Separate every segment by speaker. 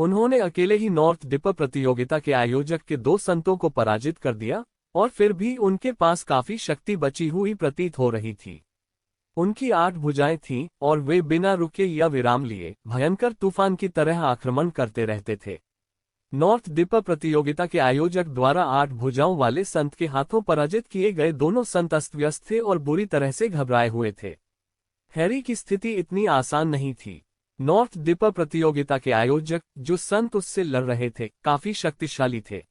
Speaker 1: उन्होंने अकेले ही north dipper प्रतियोगिता के आयोजक के 2 संतों को पराजित कर दिया, और फिर भी उनके पास काफी शक्ति बची हुई प्रतीत हो रही थी। उनकी 8 भुजाएं थीं और वे बिना रुके या विराम लिए भयंकर तूफान की तरह आक्रमण करते रहते थे। नॉर्थ डिपर प्रतियोगिता के आयोजक द्वारा 8 भुजाओं वाले संत के हाथों पराजित किए गए दोनों संत अस्त व्यस्त थे और बुरी तरह से घबराए हुए थे। हैरी की स्थिति इतनी आसान नहीं थी। नॉर्थ डिपर प्रतियोगिता के आयोजक, जो संत उससे लड़ रहे थे, काफी शक्तिशाली थे।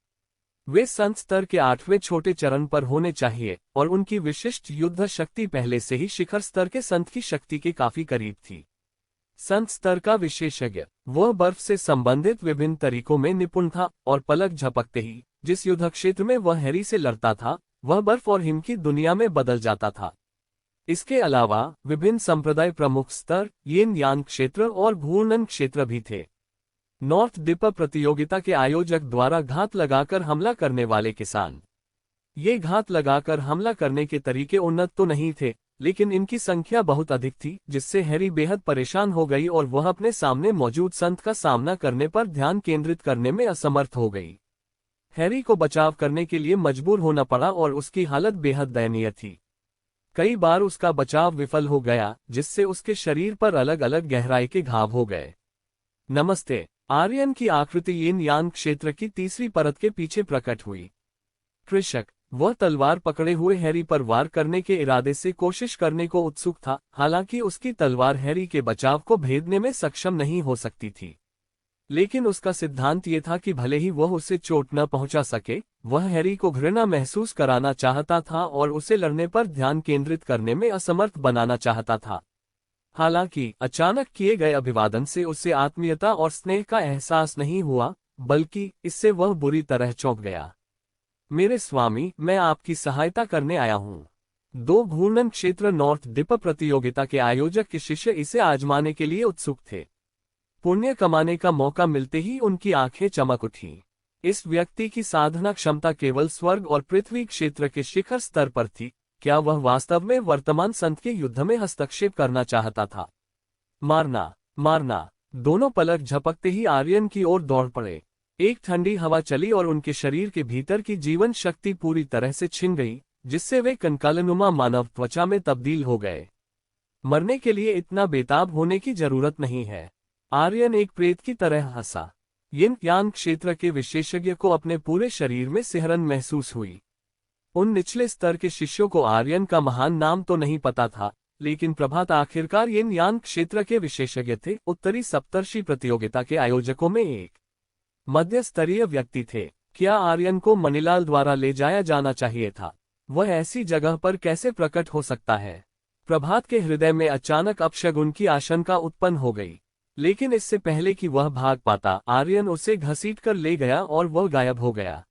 Speaker 1: वे संत स्तर के 8वें छोटे चरण पर होने चाहिए और उनकी विशिष्ट युद्ध शक्ति पहले से ही शिखर स्तर के संत की शक्ति के काफी करीब थी। संत स्तर का विशेषज्ञ, वह बर्फ से संबंधित विभिन्न तरीकों में निपुण था और पलक झपकते ही जिस युद्ध क्षेत्र में वह हैरी से लड़ता था, वह बर्फ और हिम की दुनिया में बदल जाता था। इसके अलावा विभिन्न संप्रदाय प्रमुख स्तर, यिन यांग क्षेत्र और घूर्णन क्षेत्र भी थे। नॉर्थ डिपर प्रतियोगिता के आयोजक द्वारा घात लगाकर हमला करने वाले किसान। ये घात लगाकर हमला करने के तरीके उन्नत तो नहीं थे, लेकिन इनकी संख्या बहुत अधिक थी, जिससे हैरी बेहद परेशान हो गई और वह अपने सामने मौजूद संत का सामना करने पर ध्यान केंद्रित करने में असमर्थ हो गई। हैरी को बचाव करने के लिए मजबूर होना पड़ा और उसकी हालत बेहद दयनीय थी। कई बार उसका बचाव विफल हो गया, जिससे उसके शरीर पर अलग अलग गहराई के घाव हो गए। नमस्ते। आर्यन की आकृति यिन यांग क्षेत्र की तीसरी परत के पीछे प्रकट हुई। कृषक, वह तलवार पकड़े हुए हैरी पर वार करने के इरादे से कोशिश करने को उत्सुक था, हालांकि उसकी तलवार हैरी के बचाव को भेदने में सक्षम नहीं हो सकती थी। लेकिन उसका सिद्धांत ये था कि भले ही वह उसे चोट न पहुंचा सके, वह हैरी को घृणा महसूस कराना चाहता था और उसे लड़ने पर ध्यान केंद्रित करने में असमर्थ बनाना चाहता था। हालांकि अचानक किए गए अभिवादन से उसे आत्मीयता और स्नेह का एहसास नहीं हुआ, बल्कि इससे वह बुरी तरह चौंक गया। मेरे स्वामी, मैं आपकी सहायता करने आया हूँ। 2 घूर्णन क्षेत्र नॉर्थ डिपर प्रतियोगिता के आयोजक के शिष्य इसे आजमाने के लिए उत्सुक थे। पुण्य कमाने का मौका मिलते ही उनकी आंखें चमक उठीं। इस व्यक्ति की साधना क्षमता केवल स्वर्ग और पृथ्वी क्षेत्र के शिखर स्तर पर थी। क्या वह वास्तव में वर्तमान संत के युद्ध में हस्तक्षेप करना चाहता था? मारना, मारना। दोनों पलक झपकते ही आर्यन की ओर दौड़ पड़े। एक ठंडी हवा चली और उनके शरीर के भीतर की जीवन शक्ति पूरी तरह से छिन गई, जिससे वे कंकालनुमा मानव त्वचा में तब्दील हो गए। मरने के लिए इतना बेताब होने की जरूरत नहीं है। आर्यन एक प्रेत की तरह हंसा। यिन यांग क्षेत्र के विशेषज्ञ को अपने पूरे शरीर में सिहरन महसूस हुई। उन निचले स्तर के शिष्यों को आर्यन का महान नाम तो नहीं पता था, लेकिन प्रभात आखिरकार यिन यांग क्षेत्र के विशेषज्ञ थे। उत्तरी सप्तर्षि प्रतियोगिता के आयोजकों में एक मध्य स्तरीय व्यक्ति थे। क्या आर्यन को मणिलाल द्वारा ले जाया जाना चाहिए था? वह ऐसी जगह पर कैसे प्रकट हो सकता है? प्रभात के हृदय में अचानक अपशगुन की आशंका उत्पन्न हो गई, लेकिन इससे पहले कि वह भाग पाता, आर्यन उसे घसीटकर ले गया और वह गायब हो गया।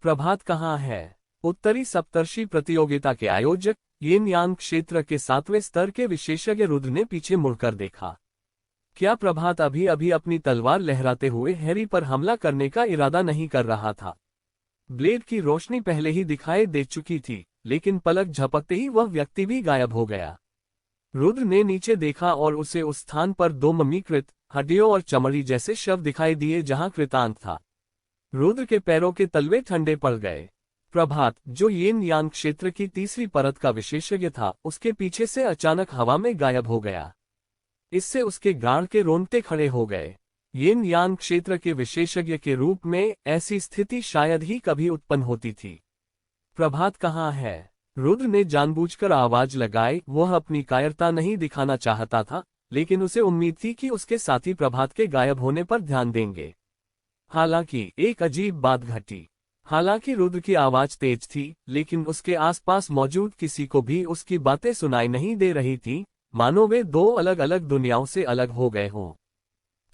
Speaker 1: प्रभात कहाँ है? उत्तरी सप्तर्षि प्रतियोगिता के आयोजक, यिन यांग क्षेत्र के 7वें स्तर के विशेषज्ञ रुद्र ने पीछे मुड़कर देखा। क्या प्रभात अभी अभी अपनी तलवार लहराते हुए हैरी पर हमला करने का इरादा नहीं कर रहा था? ब्लेड की रोशनी पहले ही दिखाई दे चुकी थी, लेकिन पलक झपकते ही वह व्यक्ति भी गायब हो गया। रुद्र ने नीचे देखा और उसे उस स्थान पर 2 मम्मीकृत हड्डियों और चमड़ी जैसे शव दिखाई दिए जहां कृतांत था। रुद्र के पैरों के तलवे ठंडे पड़ गए। प्रभात, जो यिन यांग क्षेत्र की तीसरी परत का विशेषज्ञ था, उसके पीछे से अचानक हवा में गायब हो गया। इससे उसके गाढ़ के रोंगटे खड़े हो गए। यिन यांग क्षेत्र के विशेषज्ञ के रूप में ऐसी स्थिति शायद ही कभी उत्पन्न होती थी। प्रभात कहाँ है? रुद्र ने जानबूझकर आवाज लगाई। वह अपनी कायरता नहीं दिखाना चाहता था, लेकिन उसे उम्मीद थी कि उसके साथी प्रभात के गायब होने पर ध्यान देंगे। हालांकि एक अजीब बात घटी। हालांकि रुद्र की आवाज तेज थी, लेकिन उसके आसपास मौजूद किसी को भी उसकी बातें सुनाई नहीं दे रही थी, मानो वे 2 अलग अलग दुनियाओं से अलग हो गए हों।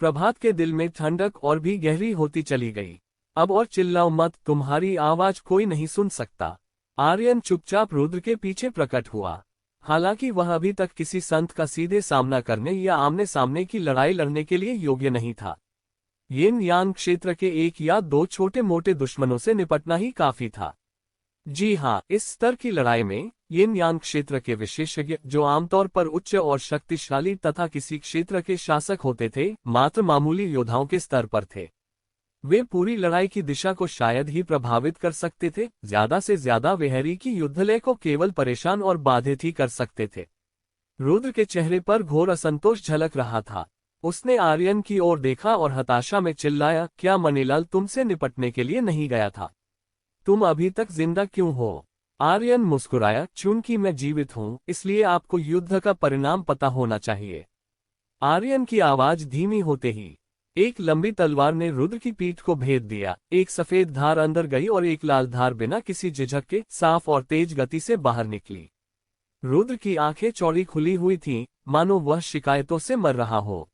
Speaker 1: प्रभात के दिल में ठंडक और भी गहरी होती चली गई। अब और चिल्लाओ मत, तुम्हारी आवाज कोई नहीं सुन सकता। आर्यन चुपचाप रुद्र के पीछे प्रकट हुआ। हालांकि वह अभी तक किसी संत का सीधे सामना करने या आमने सामने की लड़ाई लड़ने के लिए योग्य नहीं था। यिन यांग क्षेत्र के 1 या 2 छोटे मोटे दुश्मनों से निपटना ही काफी था। जी हाँ, इस स्तर की लड़ाई में यिन यांग क्षेत्र के विशेषज्ञ, जो आमतौर पर उच्च और शक्तिशाली तथा किसी क्षेत्र के शासक होते थे, मात्र मामूली योद्धाओं के स्तर पर थे। वे पूरी लड़ाई की दिशा को शायद ही प्रभावित कर सकते थे, ज्यादा से ज्यादा वे हैरी की युद्धलय को केवल परेशान और बाधित ही कर सकते थे। रुद्र के चेहरे पर घोर असंतोष झलक रहा था। उसने आर्यन की ओर देखा और हताशा में चिल्लाया, क्या मनीलाल तुमसे निपटने के लिए नहीं गया था? तुम अभी तक जिंदा क्यों हो? आर्यन मुस्कुराया, चूंकि मैं जीवित हूं, इसलिए आपको युद्ध का परिणाम पता होना चाहिए। आर्यन की आवाज धीमी होते ही एक लंबी तलवार ने रुद्र की पीठ को भेद दिया। एक सफेद धार अंदर गई और एक लाल धार बिना किसी झिझक के साफ और तेज गति से बाहर निकली। रुद्र की आंखें चौड़ी खुली हुई थीं, मानो वह शिकायतों से मर रहा हो।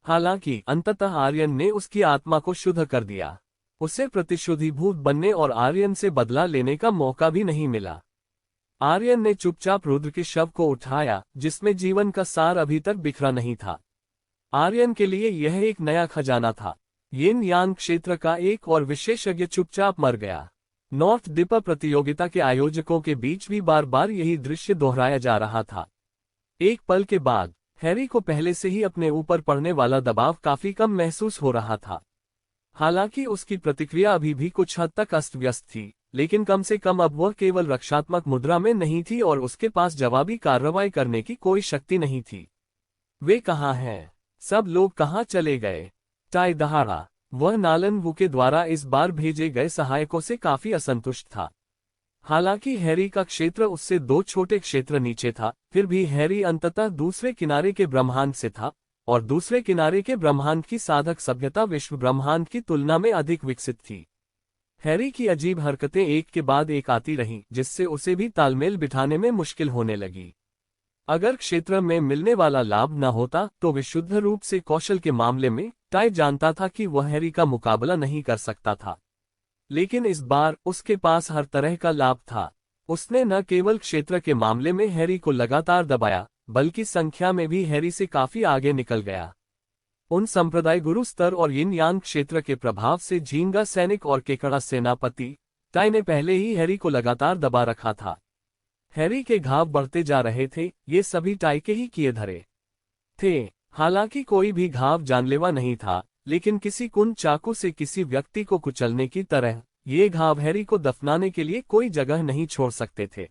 Speaker 1: हालांकि अंततः आर्यन ने उसकी आत्मा को शुद्ध कर दिया। उसे प्रतिशोधीभूत बनने और आर्यन से बदला लेने का मौका भी नहीं मिला। आर्यन ने चुपचाप रुद्र के शव को उठाया, जिसमें जीवन का सार अभी तक बिखरा नहीं था। आर्यन के लिए यह एक नया खजाना था। यिन यांग क्षेत्र का एक और विशेषज्ञ चुपचाप मर गया। नॉर्थ डिपर प्रतियोगिता के आयोजकों के बीच भी बार बार यही दृश्य दोहराया जा रहा था। एक पल के बाद हैरी को पहले से ही अपने ऊपर पड़ने वाला दबाव काफी कम महसूस हो रहा था। हालांकि उसकी प्रतिक्रिया अभी भी कुछ हद तक अस्त व्यस्त थी, लेकिन कम से कम अब वह केवल रक्षात्मक मुद्रा में नहीं थी और उसके पास जवाबी कार्रवाई करने की कोई शक्ति नहीं थी। वे कहाँ हैं? सब लोग कहाँ चले गए? टाई दहाड़ा। वह नालन वू के द्वारा इस बार भेजे गए सहायकों से काफी असंतुष्ट था। हालांकि हैरी का क्षेत्र उससे 2 छोटे क्षेत्र नीचे था, फिर भी हैरी अंततः दूसरे किनारे के ब्रह्मांड से था, और दूसरे किनारे के ब्रह्मांड की साधक सभ्यता विश्व ब्रह्मांड की तुलना में अधिक विकसित थी। हैरी की अजीब हरकतें एक के बाद एक आती रहीं, जिससे उसे भी तालमेल बिठाने में मुश्किल होने लगी। अगर क्षेत्र में मिलने वाला लाभ न होता तो विशुद्ध रूप से कौशल के मामले में टाई जानता था कि वह हैरी का मुकाबला नहीं कर सकता था। लेकिन इस बार उसके पास हर तरह का लाभ था। उसने न केवल क्षेत्र के मामले में हैरी को लगातार दबाया, बल्कि संख्या में भी हैरी से काफी आगे निकल गया। उन संप्रदाय गुरु स्तर और यिन यांग क्षेत्र के प्रभाव से झींगा सैनिक और केकड़ा सेनापति टाई ने पहले ही हैरी को लगातार दबा रखा था। हैरी के घाव बढ़ते जा रहे थे, ये सभी टाई के ही किए धरे थे। हालांकि कोई भी घाव जानलेवा नहीं था, लेकिन किसी कुंद चाकू से किसी व्यक्ति को कुचलने की तरह ये घाव हैरी को दफनाने के लिए कोई जगह नहीं छोड़ सकते थे।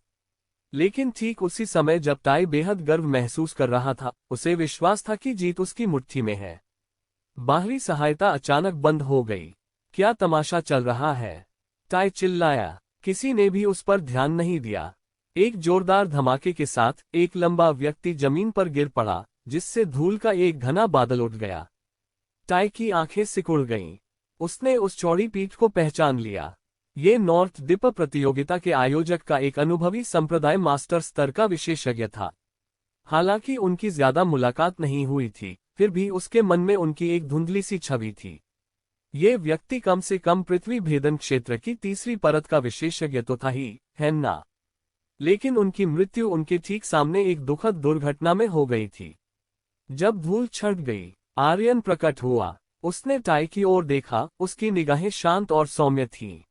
Speaker 1: लेकिन ठीक उसी समय जब टाई बेहद गर्व महसूस कर रहा था, उसे विश्वास था कि जीत उसकी मुट्ठी में है। बाहरी सहायता अचानक बंद हो गई। क्या तमाशा चल रहा है? टाई चिल्लाया। किसी ने भी उस पर ध्यान नहीं दिया। एक जोरदार धमाके के साथ एक लंबा व्यक्ति जमीन पर गिर पड़ा, जिससे धूल का एक घना बादल उठ गया। टाई की आंखें सिकुड़ गईं। उसने उस चौड़ी पीठ को पहचान लिया। ये नॉर्थ डिपर प्रतियोगिता के आयोजक का एक अनुभवी संप्रदाय मास्टर स्तर का विशेषज्ञ था। हालांकि उनकी ज्यादा मुलाकात नहीं हुई थी, फिर भी उसके मन में उनकी एक धुंधली सी छवि थी। ये व्यक्ति कम से कम पृथ्वी भेदन क्षेत्र की तीसरी परत का विशेषज्ञ तो था ही, है ना? लेकिन उनकी मृत्यु उनके ठीक सामने एक दुखद दुर्घटना में हो गई थी। जब धूल छट गई, आर्यन प्रकट हुआ। उसने टाई की ओर देखा, उसकी निगाहें शांत और सौम्य थीं।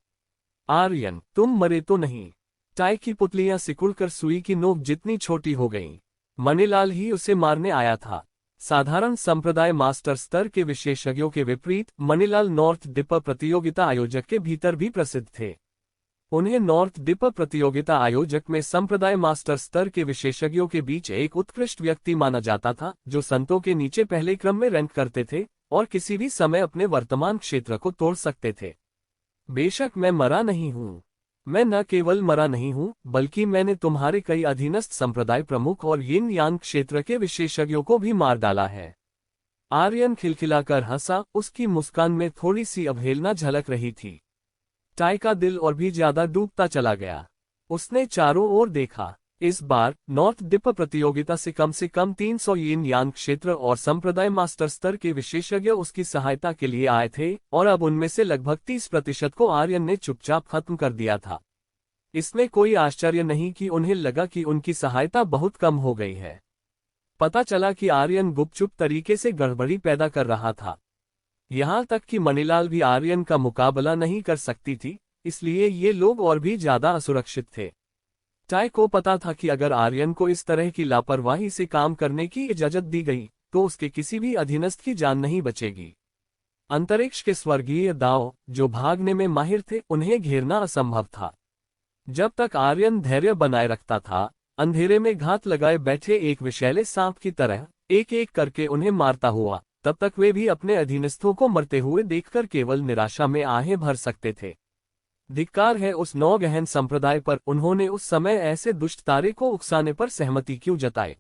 Speaker 1: आर्यन, तुम मरे तो नहीं? टाई की पुतलियां सिकुड़कर सुई की नोक जितनी छोटी हो गईं। मनीलाल ही उसे मारने आया था। साधारण संप्रदाय मास्टर स्तर के विशेषज्ञों के विपरीत मनीलाल नॉर्थ डिपर प्रतियोगिता आयोजक के भीतर भी प्रसिद्ध थे। उन्हें नॉर्थ डिपर प्रतियोगिता आयोजक में संप्रदाय मास्टर स्तर के विशेषज्ञों के बीच एक उत्कृष्ट व्यक्ति माना जाता था, जो संतों के नीचे पहले क्रम में रैंक करते थे और किसी भी समय अपने वर्तमान क्षेत्र को तोड़ सकते थे। बेशक मैं मरा नहीं हूं। मैं न केवल मरा नहीं हूं, बल्कि मैंने तुम्हारे कई अधीनस्थ संप्रदाय प्रमुख और यिन यांग क्षेत्र के विशेषज्ञों को भी मार डाला है। आर्यन खिलखिलाकर हंसा, उसकी मुस्कान में थोड़ी सी अवहेलना झलक रही थी। टाई का दिल और भी ज्यादा डूबता चला गया। उसने चारों ओर देखा। इस बार नॉर्थ डिपर प्रतियोगिता से कम 300 यिन यांग क्षेत्र और संप्रदाय मास्टर स्तर के विशेषज्ञ उसकी सहायता के लिए आए थे, और अब उनमें से लगभग 30% को आर्यन ने चुपचाप खत्म कर दिया था। इसमें कोई आश्चर्य नहीं कि उन्हें लगा कि उनकी सहायता बहुत कम हो गई है। पता चला कि आर्यन गुपचुप तरीके से गड़बड़ी पैदा कर रहा था। यहां तक कि मनीलाल भी आर्यन का मुकाबला नहीं कर सकती थी, इसलिए ये लोग और भी ज्यादा असुरक्षित थे। टाई को पता था कि अगर आर्यन को इस तरह की लापरवाही से काम करने की इजाजत दी गई तो उसके किसी भी अधीनस्थ की जान नहीं बचेगी। अंतरिक्ष के स्वर्गीय दाव, जो भागने में माहिर थे, उन्हें घेरना असंभव था। जब तक आर्यन धैर्य बनाए रखता था, अंधेरे में घात लगाए बैठे एक विषैले सांप की तरह एक एक करके उन्हें मारता हुआ, तब तक वे भी अपने अधीनस्थों को मरते हुए देखकर केवल निराशा में आहें भर सकते थे। धिक्कार है उस नौगहन संप्रदाय पर, उन्होंने उस समय ऐसे दुष्ट तारे को उकसाने पर सहमति क्यों जताई।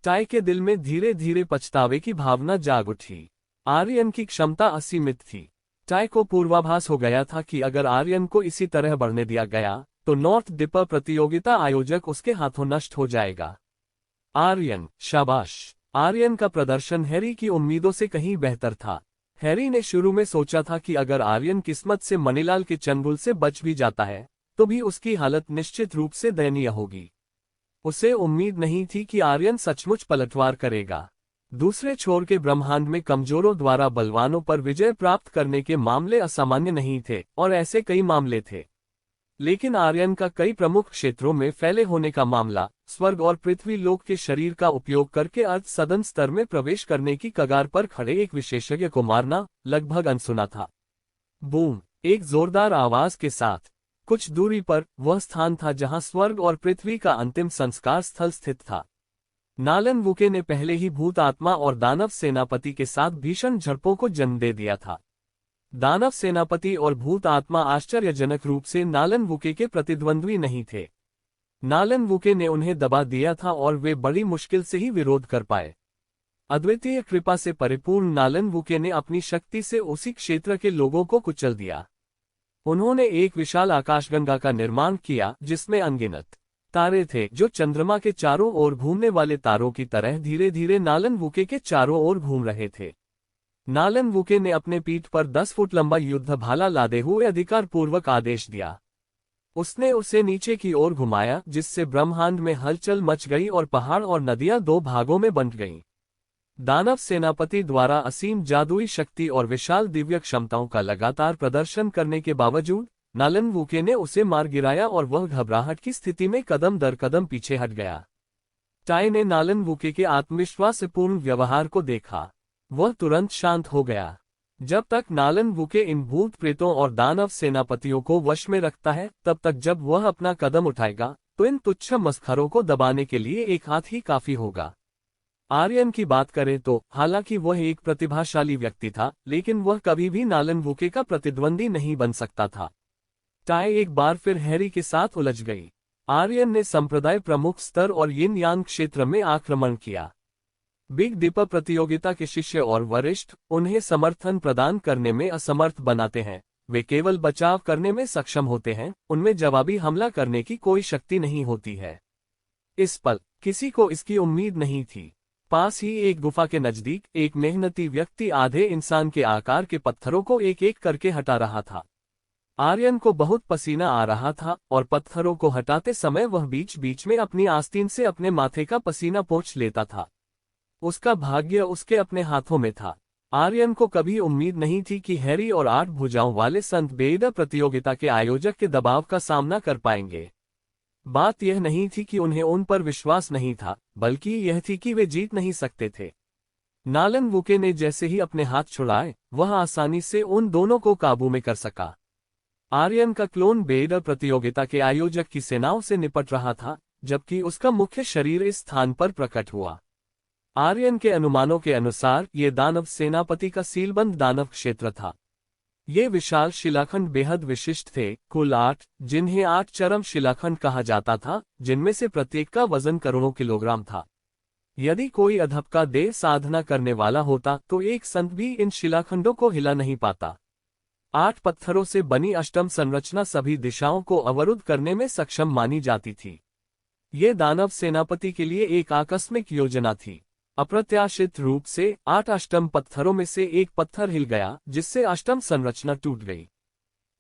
Speaker 1: टाई के दिल में धीरे धीरे पछतावे की भावना जाग उठी। आर्यन की क्षमता असीमित थी। टाई को पूर्वाभास हो गया था कि अगर आर्यन को इसी तरह बढ़ने दिया गया तो नॉर्थ डिपर प्रतियोगिता आयोजक उसके हाथों नष्ट हो जाएगा। आर्यन, शाबाश। आर्यन का प्रदर्शन हैरी की उम्मीदों से कहीं बेहतर था। हैरी ने शुरू में सोचा था कि अगर आर्यन किस्मत से मनीलाल के चंगुल से बच भी जाता है तो भी उसकी हालत निश्चित रूप से दयनीय होगी। उसे उम्मीद नहीं थी कि आर्यन सचमुच पलटवार करेगा। दूसरे छोर के ब्रह्मांड में कमजोरों द्वारा बलवानों पर विजय प्राप्त करने के मामले असामान्य नहीं थे, और ऐसे कई मामले थे। लेकिन आर्यन का कई प्रमुख क्षेत्रों में फैले होने का मामला, स्वर्ग और पृथ्वी लोक के शरीर का उपयोग करके अर्ध सदन स्तर में प्रवेश करने की कगार पर खड़े एक विशेषज्ञ को मारना, लगभग अनसुना था। बूम! एक जोरदार आवाज के साथ कुछ दूरी पर वह स्थान था जहां स्वर्ग और पृथ्वी का अंतिम संस्कार स्थल स्थित था। नालन वुके ने पहले ही भूत आत्मा और दानव सेनापति के साथ भीषण झड़पों को जन्म दे दिया था। दानव सेनापति और भूत आत्मा आश्चर्यजनक रूप से नालन वुके के प्रतिद्वंद्वी नहीं थे। नालन वुके ने उन्हें दबा दिया था और वे बड़ी मुश्किल से ही विरोध कर पाए। अद्वितीय कृपा से परिपूर्ण नालन वुके ने अपनी शक्ति से उसी क्षेत्र के लोगों को कुचल दिया। उन्होंने एक विशाल आकाशगंगा का निर्माण किया जिसमें अनगिनत तारे थे जो चंद्रमा के चारों ओर घूमने वाले तारों की तरह धीरे धीरे नालन वुके के चारों ओर घूम रहे थे। नालन वुके ने अपने पीठ पर 10 फुट लंबा युद्ध भाला लादे हुए अधिकारपूर्वक आदेश दिया। उसने उसे नीचे की ओर घुमाया जिससे ब्रह्मांड में हलचल मच गई और पहाड़ और नदियां दो भागों में बंट गईं। दानव सेनापति द्वारा असीम जादुई शक्ति और विशाल दिव्य क्षमताओं का लगातार प्रदर्शन करने के बावजूद नालन वुके ने उसे मार गिराया और वह घबराहट की स्थिति में कदम दर कदम पीछे हट गया। टाई ने नालन वुके के आत्मविश्वासपूर्ण व्यवहार को देखा। वह तुरंत शांत हो गया। जब तक नालन वुके इन भूत प्रेतों और दानव सेनापतियों को वश में रखता है, तब तक जब वह अपना कदम उठाएगा तो इन तुच्छ मस्खरों को दबाने के लिए एक हाथ ही काफी होगा। आर्यन की बात करें तो हालांकि वह एक प्रतिभाशाली व्यक्ति था, लेकिन वह कभी भी नालन वुके का प्रतिद्वंदी नहीं बन सकता था। टाई एक बार फिर हैरी के साथ उलझ गई। आर्यन ने संप्रदाय प्रमुख स्तर और यिन यांग क्षेत्र में आक्रमण किया। बिग डिपर प्रतियोगिता के शिष्य और वरिष्ठ उन्हें समर्थन प्रदान करने में असमर्थ बनाते हैं। वे केवल बचाव करने में सक्षम होते हैं, उनमें जवाबी हमला करने की कोई शक्ति नहीं होती है। इस पल किसी को इसकी उम्मीद नहीं थी। पास ही एक गुफा के नजदीक एक मेहनती व्यक्ति आधे इंसान के आकार के पत्थरों को एक एक करके हटा रहा था। आर्यन को बहुत पसीना आ रहा था और पत्थरों को हटाते समय वह बीच बीच में अपनी आस्तीन से अपने माथे का पसीना पोंछ लेता था। उसका भाग्य उसके अपने हाथों में था। आर्यन को कभी उम्मीद नहीं थी कि हैरी और 8 भुजाओं वाले संत बेइडर प्रतियोगिता के आयोजक के दबाव का सामना कर पाएंगे। बात यह नहीं थी कि उन्हें उन पर विश्वास नहीं था, बल्कि यह थी कि वे जीत नहीं सकते थे। नालन वुके ने जैसे ही अपने हाथ छुड़ाए, वह आसानी से उन दोनों को काबू में कर सका। आर्यन का क्लोन बेइडर प्रतियोगिता के आयोजक की सेनाओं से निपट रहा था, जबकि उसका मुख्य शरीर इस स्थान पर प्रकट हुआ। आर्यन के अनुमानों के अनुसार ये दानव सेनापति का सीलबंद दानव क्षेत्र था। ये विशाल शिलाखंड बेहद विशिष्ट थे, कुल 8, जिन्हें 8 चरम शिलाखंड कहा जाता था, जिनमें से प्रत्येक का वजन करोड़ों किलोग्राम था। यदि कोई अधपका देह साधना करने वाला होता तो एक संत भी इन शिलाखंडों को हिला नहीं पाता। 8 पत्थरों से बनी अष्टम संरचना सभी दिशाओं को अवरुद्ध करने में सक्षम मानी जाती थी। ये दानव सेनापति के लिए एक आकस्मिक योजना थी। अप्रत्याशित रूप से 8 अष्टम पत्थरों में से एक पत्थर हिल गया, जिससे अष्टम संरचना टूट गई।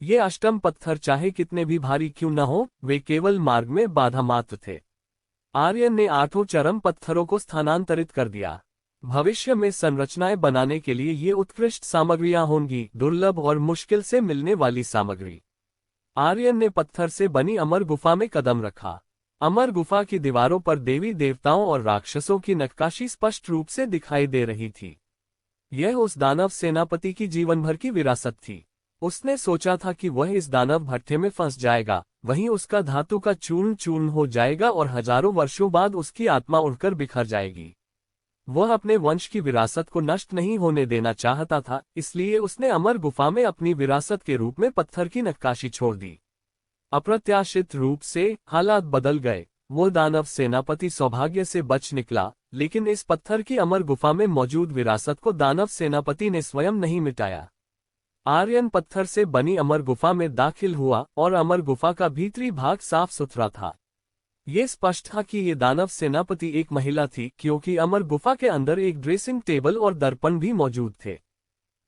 Speaker 1: ये अष्टम पत्थर चाहे कितने भी भारी क्यों न हो, वे केवल मार्ग में बाधा मात्र थे। आर्यन ने 8 चरम पत्थरों को स्थानांतरित कर दिया। भविष्य में संरचनाएं बनाने के लिए ये उत्कृष्ट सामग्रियां होंगी, दुर्लभ और मुश्किल से मिलने वाली सामग्री। आर्यन ने पत्थर से बनी अमर गुफा में कदम रखा। अमर गुफा की दीवारों पर देवी देवताओं और राक्षसों की नक्काशी स्पष्ट रूप से दिखाई दे रही थी। यह उस दानव सेनापति की जीवन भर की विरासत थी। उसने सोचा था कि वह इस दानव भट्ठे में फंस जाएगा, वहीं उसका धातु का चूर्ण चूर्ण हो जाएगा और हजारों वर्षों बाद उसकी आत्मा उड़कर बिखर जाएगी। वह अपने वंश की विरासत को नष्ट नहीं होने देना चाहता था, इसलिए उसने अमर गुफा में अपनी विरासत के रूप में पत्थर की नक्काशी छोड़ दी। अप्रत्याशित रूप से हालात बदल गए। वो दानव सेनापति सौभाग्य से बच निकला, लेकिन इस पत्थर की अमर गुफा में मौजूद विरासत को दानव सेनापति ने स्वयं नहीं मिटाया। आर्यन पत्थर से बनी अमर गुफा में दाखिल हुआ और अमर गुफा का भीतरी भाग साफ सुथरा था। ये स्पष्ट था कि ये दानव सेनापति एक महिला थी, क्योंकि अमर गुफा के अंदर एक ड्रेसिंग टेबल और दर्पण भी मौजूद थे।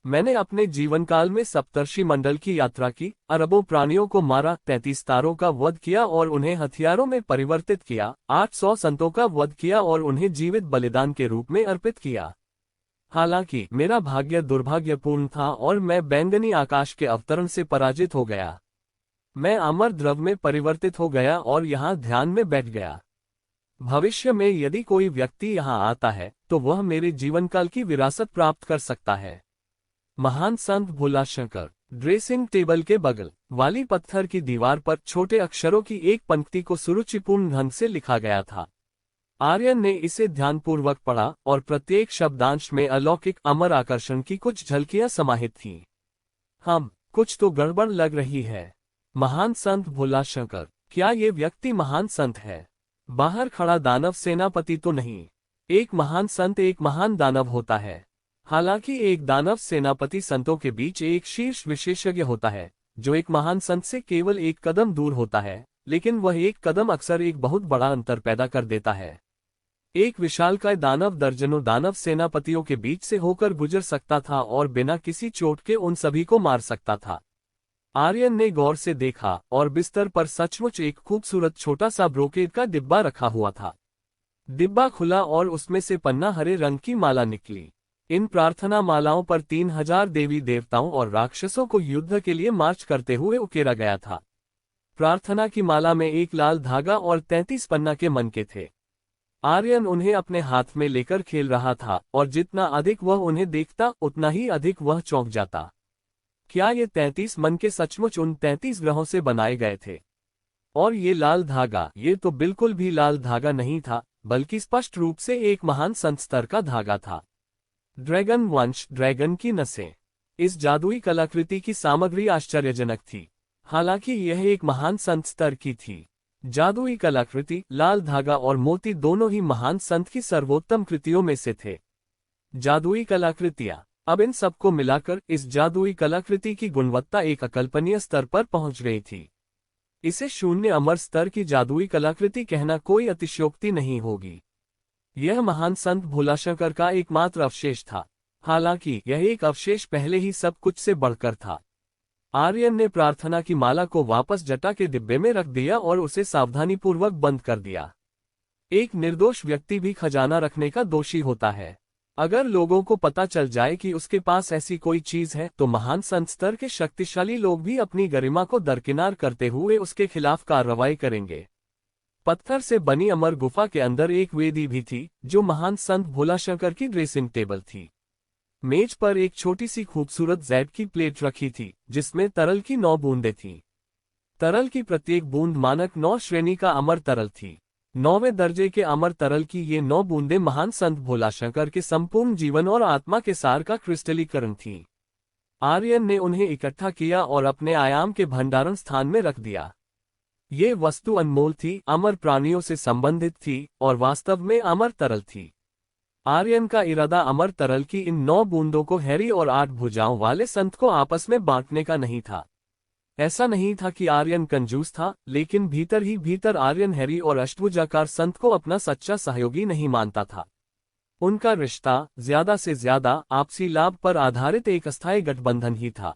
Speaker 1: मैंने अपने जीवन काल में सप्तर्षि मंडल की यात्रा की, अरबों प्राणियों को मारा, 33 तारों का वध किया और उन्हें हथियारों में परिवर्तित किया, 800 संतों का वध किया और उन्हें जीवित बलिदान के रूप में अर्पित किया। हालांकि मेरा भाग्य दुर्भाग्यपूर्ण था और मैं बैंगनी आकाश के अवतरण से पराजित हो गया। मैं अमर द्रव में परिवर्तित हो गया और यहाँ ध्यान में बैठ गया। भविष्य में यदि कोई व्यक्ति यहाँ आता है तो वह मेरे जीवनकाल की विरासत प्राप्त कर सकता है। महान संत भोलाशंकर। ड्रेसिंग टेबल के बगल वाली पत्थर की दीवार पर छोटे अक्षरों की एक पंक्ति को सुरुचिपूर्ण ढंग से लिखा गया था। आर्यन ने इसे ध्यानपूर्वक पढ़ा और प्रत्येक शब्दांश में अलौकिक अमर आकर्षण की कुछ झलकियां समाहित थीं। कुछ तो गड़बड़ लग रही है। महान संत भोलाशंकर। क्या ये व्यक्ति महान संत है? बाहर खड़ा दानव सेनापति तो नहीं। एक महान संत एक महान दानव होता है। हालांकि एक दानव सेनापति संतों के बीच एक शीर्ष विशेषज्ञ होता है, जो एक महान संत से केवल एक कदम दूर होता है, लेकिन वह एक कदम अक्सर एक बहुत बड़ा अंतर पैदा कर देता है। एक विशालकाय दानव दर्जनों दानव सेनापतियों के बीच से होकर गुजर सकता था और बिना किसी चोट के उन सभी को मार सकता था। आर्यन ने गौर से देखा और बिस्तर पर सचमुच एक खूबसूरत छोटा सा ब्रोकेड का डिब्बा रखा हुआ था। डिब्बा खुला और उसमें से पन्ना हरे रंग की माला निकली। इन प्रार्थना मालाओं पर 3000 देवी देवताओं और राक्षसों को युद्ध के लिए मार्च करते हुए उकेरा गया था। प्रार्थना की माला में एक लाल धागा और 33 पन्ना के मनके थे। आर्यन उन्हें अपने हाथ में लेकर खेल रहा था और जितना अधिक वह उन्हें देखता उतना ही अधिक वह चौंक जाता। क्या ये 33 मनके सचमुच उन 33 ग्रहों से बनाए गए थे? और ये लाल धागा, ये तो बिल्कुल भी लाल धागा नहीं था, बल्कि स्पष्ट रूप से एक महान संत स्तर का धागा था। ड्रैगन वंश, ड्रैगन की नसें। इस जादुई कलाकृति की सामग्री आश्चर्यजनक थी, हालांकि यह एक महान संत स्तर की थी। जादुई कलाकृति, लाल धागा और मोती दोनों ही महान संत की सर्वोत्तम कृतियों में से थे। जादुई कलाकृतियां। अब इन सबको मिलाकर इस जादुई कलाकृति की गुणवत्ता एक अकल्पनीय स्तर पर पहुंच गई थी। इसे शून्य अमर स्तर की जादुई कलाकृति कहना कोई अतिशयोक्ति नहीं होगी। यह महान संत भोलाशंकर का एकमात्र अवशेष था, हालांकि यह एक अवशेष पहले ही सब कुछ से बढ़कर था। आर्यन ने प्रार्थना की माला को वापस जटा के डिब्बे में रख दिया और उसे सावधानीपूर्वक बंद कर दिया। एक निर्दोष व्यक्ति भी खजाना रखने का दोषी होता है। अगर लोगों को पता चल जाए कि उसके पास ऐसी कोई चीज है, तो महान संत स्तर के शक्तिशाली लोग भी अपनी गरिमा को दरकिनार करते हुए उसके खिलाफ कार्रवाई करेंगे। पत्थर से बनी अमर गुफा के अंदर एक वेदी भी थी, जो महान संत भोलाशंकर की ड्रेसिंग टेबल थी। मेज पर एक छोटी सी खूबसूरत जैड की प्लेट रखी थी, जिसमें तरल की 9 बूंदें थीं। तरल की प्रत्येक बूंद मानक 9 श्रेणी का अमर तरल थी। 9वें दर्जे के अमर तरल की ये 9 बूंदें महान संत भोलाशंकर के संपूर्ण जीवन और आत्मा के सार का क्रिस्टलीकरण थीं। आर्यन ने उन्हें इकट्ठा किया और अपने आयाम के भंडारण स्थान में रख दिया। ये वस्तु अनमोल थी, अमर प्राणियों से संबंधित थी और वास्तव में अमर तरल थी। आर्यन का इरादा अमर तरल की इन 9 बूंदों को हैरी और 8 भुजाओं वाले संत को आपस में बांटने का नहीं था। ऐसा नहीं था कि आर्यन कंजूस था, लेकिन भीतर ही भीतर आर्यन हैरी और अष्टभुजाकार संत को अपना सच्चा सहयोगी नहीं मानता था। उनका रिश्ता ज्यादा से ज्यादा आपसी लाभ पर आधारित एक अस्थायी गठबंधन ही था।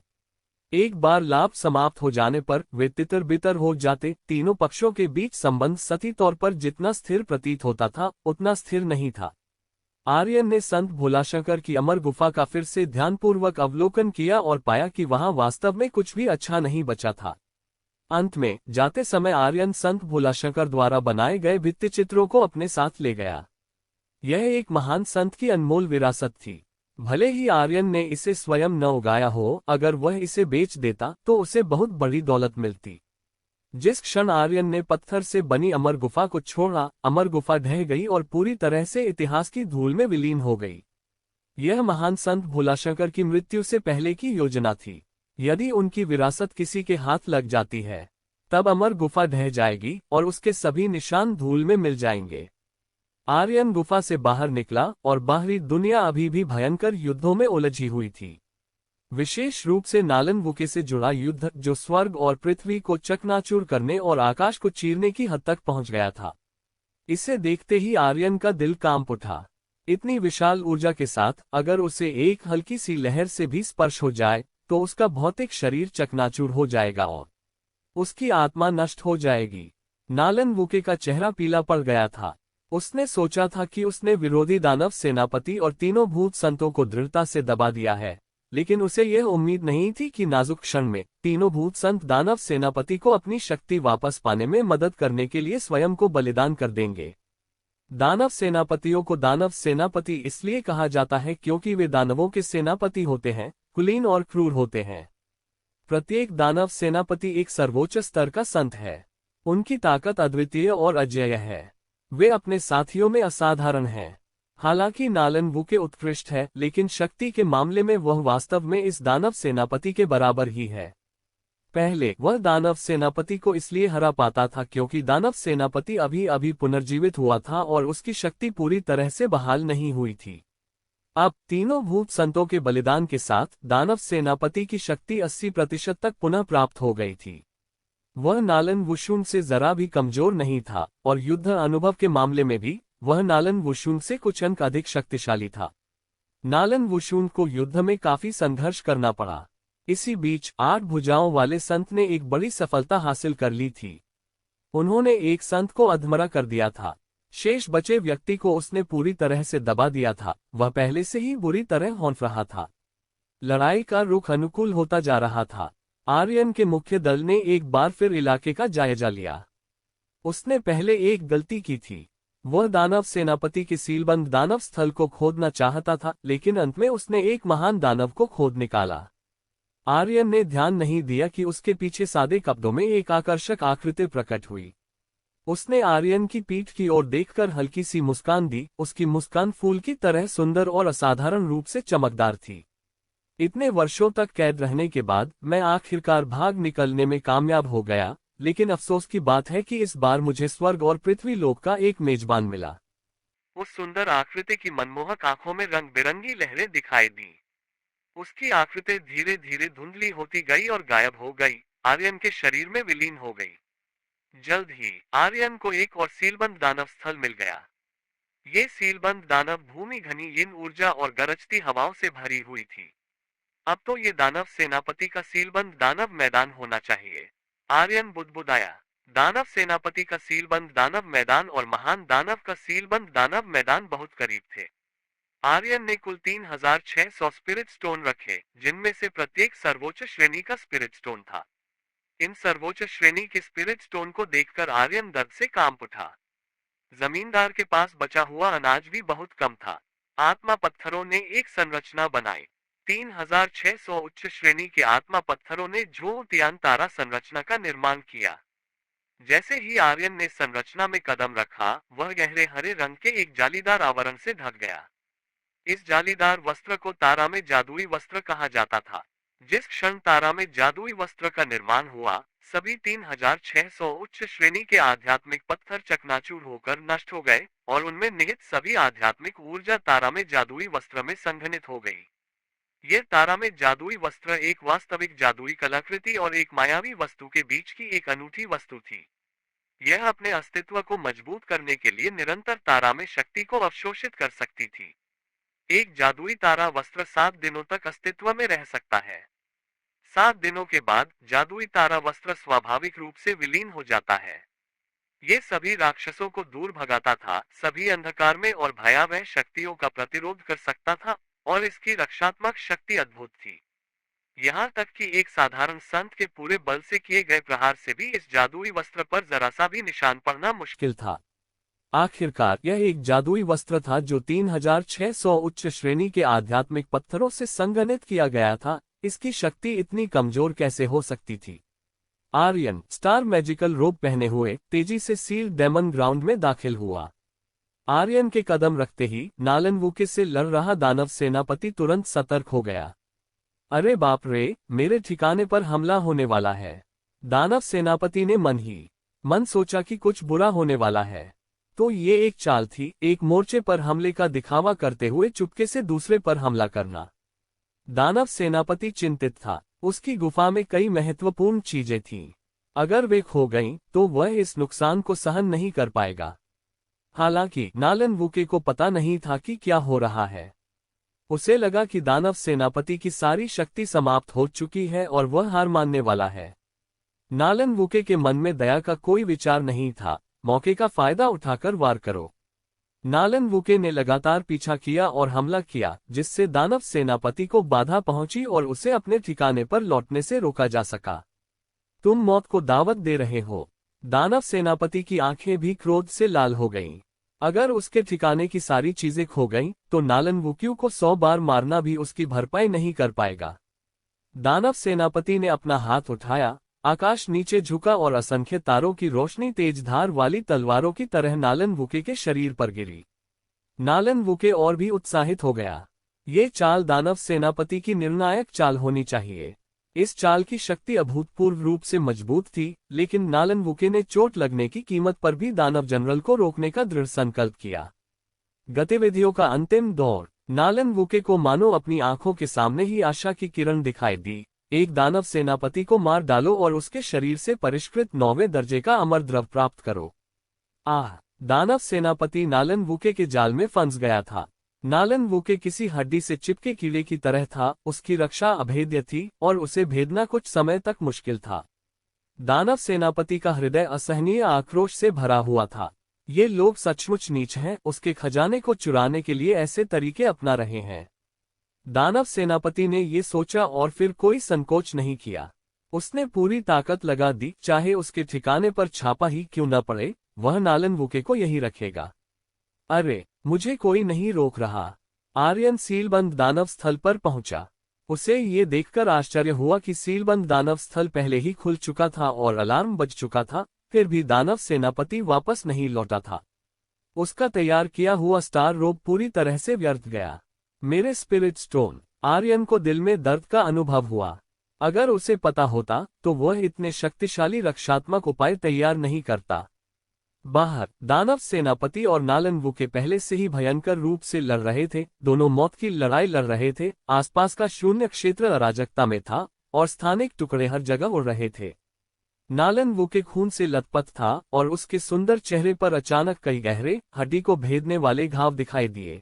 Speaker 1: एक बार लाभ समाप्त हो जाने पर वे तितर बितर हो जाते। तीनों पक्षों के बीच संबंध सतही तौर पर जितना स्थिर प्रतीत होता था, उतना स्थिर नहीं था। आर्यन ने संत भोलाशंकर की अमर गुफा का फिर से ध्यानपूर्वक अवलोकन किया और पाया कि वहां वास्तव में कुछ भी अच्छा नहीं बचा था। अंत में जाते समय आर्यन संत भोलाशंकर द्वारा बनाए गए भित्तिचित्रों को अपने साथ ले गया। यह एक महान संत की अनमोल विरासत थी। भले ही आर्यन ने इसे स्वयं न उगाया हो, अगर वह इसे बेच देता तो उसे बहुत बड़ी दौलत मिलती। जिस क्षण आर्यन ने पत्थर से बनी अमर गुफा को छोड़ा, अमर गुफा ढह गई और पूरी तरह से इतिहास की धूल में विलीन हो गई। यह महान संत भोलाशंकर की मृत्यु से पहले की योजना थी। यदि उनकी विरासत किसी के हाथ लग जाती है, तब अमर गुफा ढह जाएगी और उसके सभी निशान धूल में मिल जाएंगे। आर्यन गुफा से बाहर निकला और बाहरी दुनिया अभी भी भयंकर युद्धों में उलझी हुई थी। विशेष रूप से नालन वुके से जुड़ा युद्ध, जो स्वर्ग और पृथ्वी को चकनाचूर करने और आकाश को चीरने की हद तक पहुंच गया था। इसे देखते ही आर्यन का दिल कांप उठा। इतनी विशाल ऊर्जा के साथ अगर उसे एक हल्की सी लहर से भी स्पर्श हो जाए तो उसका भौतिक शरीर चकनाचूर हो जाएगा और उसकी आत्मा नष्ट हो जाएगी। नालन वुके का चेहरा पीला पड़ गया था। उसने सोचा था कि उसने विरोधी दानव सेनापति और तीनों भूत संतों को दृढ़ता से दबा दिया है, लेकिन उसे यह उम्मीद नहीं थी कि नाजुक क्षण में तीनों भूत संत दानव सेनापति को अपनी शक्ति वापस पाने में मदद करने के लिए स्वयं को बलिदान कर देंगे। दानव सेनापतियों को दानव सेनापति इसलिए कहा जाता है क्योंकि वे दानवों के सेनापति होते हैं, कुलीन और क्रूर होते हैं। प्रत्येक दानव सेनापति एक सर्वोच्च स्तर का संत है। उनकी ताकत अद्वितीय और अजेय है। वे अपने साथियों में असाधारण हैं। हालांकि नालन वुके उत्कृष्ट है, लेकिन शक्ति के मामले में वह वास्तव में इस दानव सेनापति के बराबर ही है। पहले वह दानव सेनापति को इसलिए हरा पाता था क्योंकि दानव सेनापति अभी अभी पुनर्जीवित हुआ था और उसकी शक्ति पूरी तरह से बहाल नहीं हुई थी। अब तीनों भूत संतों के बलिदान के साथ दानव सेनापति की शक्ति 80% तक पुनः प्राप्त हो गई थी। वह नालन वुशुन से जरा भी कमजोर नहीं था और युद्ध अनुभव के मामले में भी वह नालन वुशुन से कुछ अंक अधिक शक्तिशाली था। नालन वुशुन को युद्ध में काफी संघर्ष करना पड़ा। इसी बीच 8 भुजाओं वाले संत ने एक बड़ी सफलता हासिल कर ली थी। उन्होंने एक संत को अधमरा कर दिया था। शेष बचे व्यक्ति को उसने पूरी तरह से दबा दिया था। वह पहले से ही बुरी तरह हौंफ रहा था। लड़ाई का रुख अनुकूल होता जा रहा था। आर्यन के मुख्य दल ने एक बार फिर इलाके का जायजा लिया। उसने पहले एक गलती की थी। वह दानव सेनापति के सीलबंद दानव स्थल को खोदना चाहता था, लेकिन अंत में उसने एक महान दानव को खोद निकाला। आर्यन ने ध्यान नहीं दिया कि उसके पीछे सादे कपड़ों में एक आकर्षक आकृति प्रकट हुई। उसने आर्यन की पीठ की ओर देखकर हल्की सी मुस्कान दी। उसकी मुस्कान फूल की तरह सुंदर और असाधारण रूप से चमकदार थी। इतने वर्षों तक कैद रहने के बाद मैं आखिरकार भाग निकलने में कामयाब हो गया, लेकिन अफसोस की बात है कि इस बार मुझे स्वर्ग और पृथ्वी लोक का एक मेजबान मिला। उस सुंदर आकृति की मनमोहक आंखों में रंग बिरंगी लहरें दिखाई दी। उसकी आकृति धीरे धीरे धुंधली होती गई और गायब हो गई, आर्यन के शरीर में विलीन हो गई। जल्द ही आर्यन को एक और सीलबंद दानव स्थल मिल गया। ये सीलबंद दानव भूमि घनी यिन ऊर्जा और गरजती हवाओं से भरी हुई थी। अब तो ये दानव सेनापति का सीलबंद दानव मैदान होना चाहिए। आर्यन बुदबुदाया। दानव सेनापति का सीलबंद दानव मैदान और महान दानव का सीलबंद दानव मैदान बहुत करीब थे। आर्यन ने कुल 3600 स्पिरिट स्टोन रखे, जिनमें से प्रत्येक सर्वोच्च श्रेणी का स्पिरिट स्टोन था। इन सर्वोच्च श्रेणी के स्पिरिट स्टोन को देखकर आर्यन दर्द से कांप उठा। जमींदार के पास बचा हुआ अनाज भी बहुत कम था। आत्मा पत्थरों ने एक संरचना बनाई। 3600 उच्च श्रेणी के आत्मा पत्थरों ने झोटियान तारा संरचना का निर्माण किया। जैसे ही आर्यन ने संरचना में कदम रखा, वह गहरे हरे रंग के एक जालीदार आवरण से ढक गया। इस जालीदार वस्त्र को तारा में जादुई वस्त्र कहा जाता था। जिस क्षण तारा में जादुई वस्त्र का निर्माण हुआ, सभी 3600 उच्च श्रेणी के आध्यात्मिक पत्थर चकनाचूर होकर नष्ट हो गए और उनमें निहित सभी आध्यात्मिक ऊर्जा तारा में जादुई वस्त्र में संघनित हो गई। यह तारा में जादुई वस्त्र एक वास्तविक जादुई कलाकृति और एक मायावी वस्तु के बीच की एक अनूठी वस्तु थी। यह अपने अस्तित्व को मजबूत करने के लिए निरंतर तारा में शक्ति को अवशोषित कर सकती थी। एक जादुई तारा वस्त्र 7 दिनों तक अस्तित्व में रह सकता है। 7 दिनों के बाद जादुई तारा वस्त्र स्वाभाविक रूप से विलीन हो जाता है। ये सभी राक्षसों को दूर भगाता था, सभी अंधकार में और भयावह शक्तियों का प्रतिरोध कर सकता था और इसकी रक्षात्मक शक्ति अद्भुत थी। यहाँ तक कि एक साधारण संत के पूरे बल से किए गए प्रहार से भी इस जादुई वस्त्र पर जरा सा भी निशान पड़ना मुश्किल था। आखिरकार यह एक जादुई वस्त्र था जो 3600 उच्च श्रेणी के आध्यात्मिक पत्थरों से संघनित किया गया था। इसकी शक्ति इतनी कमजोर कैसे हो सकती थी? आर्यन स्टार मैजिकल रोब पहने हुए तेजी से सील डेमन ग्राउंड में दाखिल हुआ। आर्यन के कदम रखते ही नालन वुके से लड़ रहा दानव सेनापति तुरंत सतर्क हो गया। अरे बाप रे, मेरे ठिकाने पर हमला होने वाला है। दानव सेनापति ने मन ही मन सोचा कि कुछ बुरा होने वाला है। तो ये एक चाल थी, एक मोर्चे पर हमले का दिखावा करते हुए चुपके से दूसरे पर हमला करना। दानव सेनापति चिंतित था। उसकी गुफा में कई महत्वपूर्ण चीजें थीं। अगर वे खो गईं, तो वह इस नुकसान को सहन नहीं कर पाएगा। हालांकि नालन वुके को पता नहीं था कि क्या हो रहा है। उसे लगा कि दानव सेनापति की सारी शक्ति समाप्त हो चुकी है और वह हार मानने वाला है। नालन वुके के मन में दया का कोई विचार नहीं था। मौके का फायदा उठाकर वार करो। नालन वुके ने लगातार पीछा किया और हमला किया, जिससे दानव सेनापति को बाधा पहुंची और उसे अपने ठिकाने पर लौटने से रोका जा सका। तुम मौत को दावत दे रहे हो। दानव सेनापति की आंखें भी क्रोध से लाल हो गईं। अगर उसके ठिकाने की सारी चीजें खो गईं, तो नालन वुक्यू को 100 बार मारना भी उसकी भरपाई नहीं कर पाएगा। दानव सेनापति ने अपना हाथ उठाया, आकाश नीचे झुका और असंख्य तारों की रोशनी तेज धार वाली तलवारों की तरह नालन वुके के शरीर पर गिरी। नालन वुके और भी उत्साहित हो गया। ये चाल दानव सेनापति की निर्णायक चाल होनी चाहिए। इस चाल की शक्ति अभूतपूर्व रूप से मजबूत थी, लेकिन नालन वुके ने चोट लगने की कीमत पर भी दानव जनरल को रोकने का दृढ़ संकल्प किया। गतिविधियों का अंतिम दौर। नालन वुके को मानो अपनी आंखों के सामने ही आशा की किरण दिखाई दी। एक दानव सेनापति को मार डालो और उसके शरीर से परिष्कृत 9वें दर्जे का अमर द्रव प्राप्त करो। दानव सेनापति नालन वुके के जाल में फंस गया था। नालन वुके किसी हड्डी से चिपके कीड़े की तरह था। उसकी रक्षा अभेद्य थी और उसे भेदना कुछ समय तक मुश्किल था। दानव सेनापति का हृदय असहनीय आक्रोश से भरा हुआ था। ये लोग सचमुच नीच हैं, उसके खजाने को चुराने के लिए ऐसे तरीके अपना रहे हैं। दानव सेनापति ने ये सोचा और फिर कोई संकोच नहीं किया। उसने पूरी ताकत लगा दी, चाहे उसके ठिकाने पर छापा ही क्यों न पड़े, वह नालन वुके को यही रखेगा। अरे, मुझे कोई नहीं रोक रहा। आर्यन सीलबंद दानव स्थल पर पहुंचा। उसे ये देखकर आश्चर्य हुआ कि सीलबंद दानव स्थल पहले ही खुल चुका था और अलार्म बज चुका था, फिर भी दानव सेनापति वापस नहीं लौटा था। उसका तैयार किया हुआ स्टार रोब पूरी तरह से व्यर्थ गया। मेरे स्पिरिट स्टोन। आर्यन को दिल में दर्द का अनुभव हुआ। अगर उसे पता होता तो वह इतने शक्तिशाली रक्षात्मक उपाय तैयार नहीं करता। बाहर दानव सेनापति और नालन वुके पहले से ही भयंकर रूप से लड़ रहे थे। दोनों मौत की लड़ाई लड़ रहे थे। आसपास का शून्य क्षेत्र अराजकता में था और स्थानिक टुकड़े हर जगह उड़ रहे थे। नालन वुके खून से लथपथ था और उसके सुंदर चेहरे पर अचानक कई गहरे, हड्डी को भेदने वाले घाव दिखाई दिए।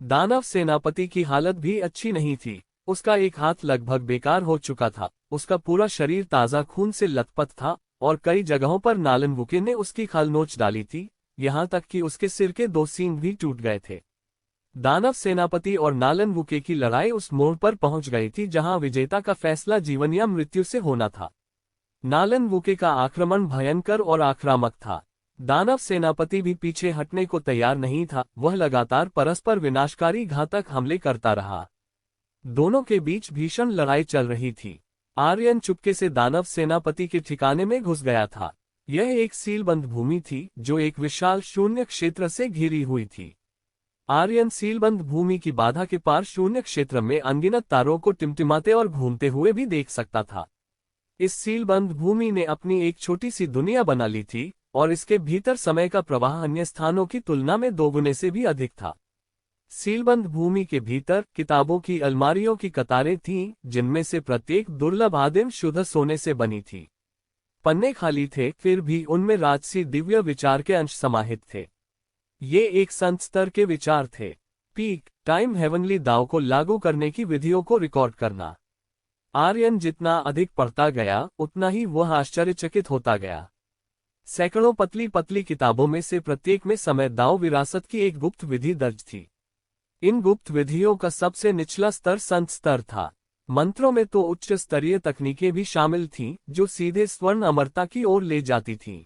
Speaker 1: दानव सेनापति की हालत भी अच्छी नहीं थी। उसका एक हाथ लगभग बेकार हो चुका था। उसका पूरा शरीर ताजा खून से लथपथ था और कई जगहों पर नालन वुके ने उसकी खाल नोच डाली थी, यहाँ तक कि उसके सिर के 2 सींग भी टूट गए थे। दानव सेनापति और नालन वुके की लड़ाई उस मोड़ पर पहुंच गई थी जहां विजेता का फैसला जीवन या मृत्यु से होना था। नालन वुके का आक्रमण भयंकर और आक्रामक था। दानव सेनापति भी पीछे हटने को तैयार नहीं था। वह लगातार परस्पर विनाशकारी घातक हमले करता रहा। दोनों के बीच भीषण लड़ाई चल रही थी। आर्यन चुपके से दानव सेनापति के ठिकाने में घुस गया था। यह एक सीलबंद भूमि थी जो एक विशाल शून्य क्षेत्र से घिरी हुई थी। आर्यन सीलबंद भूमि की बाधा के पार शून्य क्षेत्र में अनगिनत तारों को टिमटिमाते और घूमते हुए भी देख सकता था। इस सीलबंद भूमि ने अपनी एक छोटी सी दुनिया बना ली थी और इसके भीतर समय का प्रवाह अन्य स्थानों की तुलना में 2 गुने से भी अधिक था। सीलबंद भूमि के भीतर किताबों की अलमारियों की कतारें थीं, जिनमें से प्रत्येक दुर्लभ आदिम शुद्ध सोने से बनी थी। पन्ने खाली थे, फिर भी उनमें राजसी दिव्य विचार के अंश समाहित थे। ये एक संत स्तर के विचार थे। पीक टाइम हेवनली दाव को लागू करने की विधियों को रिकॉर्ड करना। आर्यन जितना अधिक पढ़ता गया, उतना ही वह आश्चर्यचकित होता गया। सैकड़ों पतली पतली किताबों में से प्रत्येक में समय दाव विरासत की एक गुप्त विधि दर्ज थी। इन गुप्त विधियों का सबसे निचला स्तर संत स्तर था। मंत्रों में तो उच्च स्तरीय तकनीकें भी शामिल थीं, जो सीधे स्वर्ण अमरता की ओर ले जाती थीं।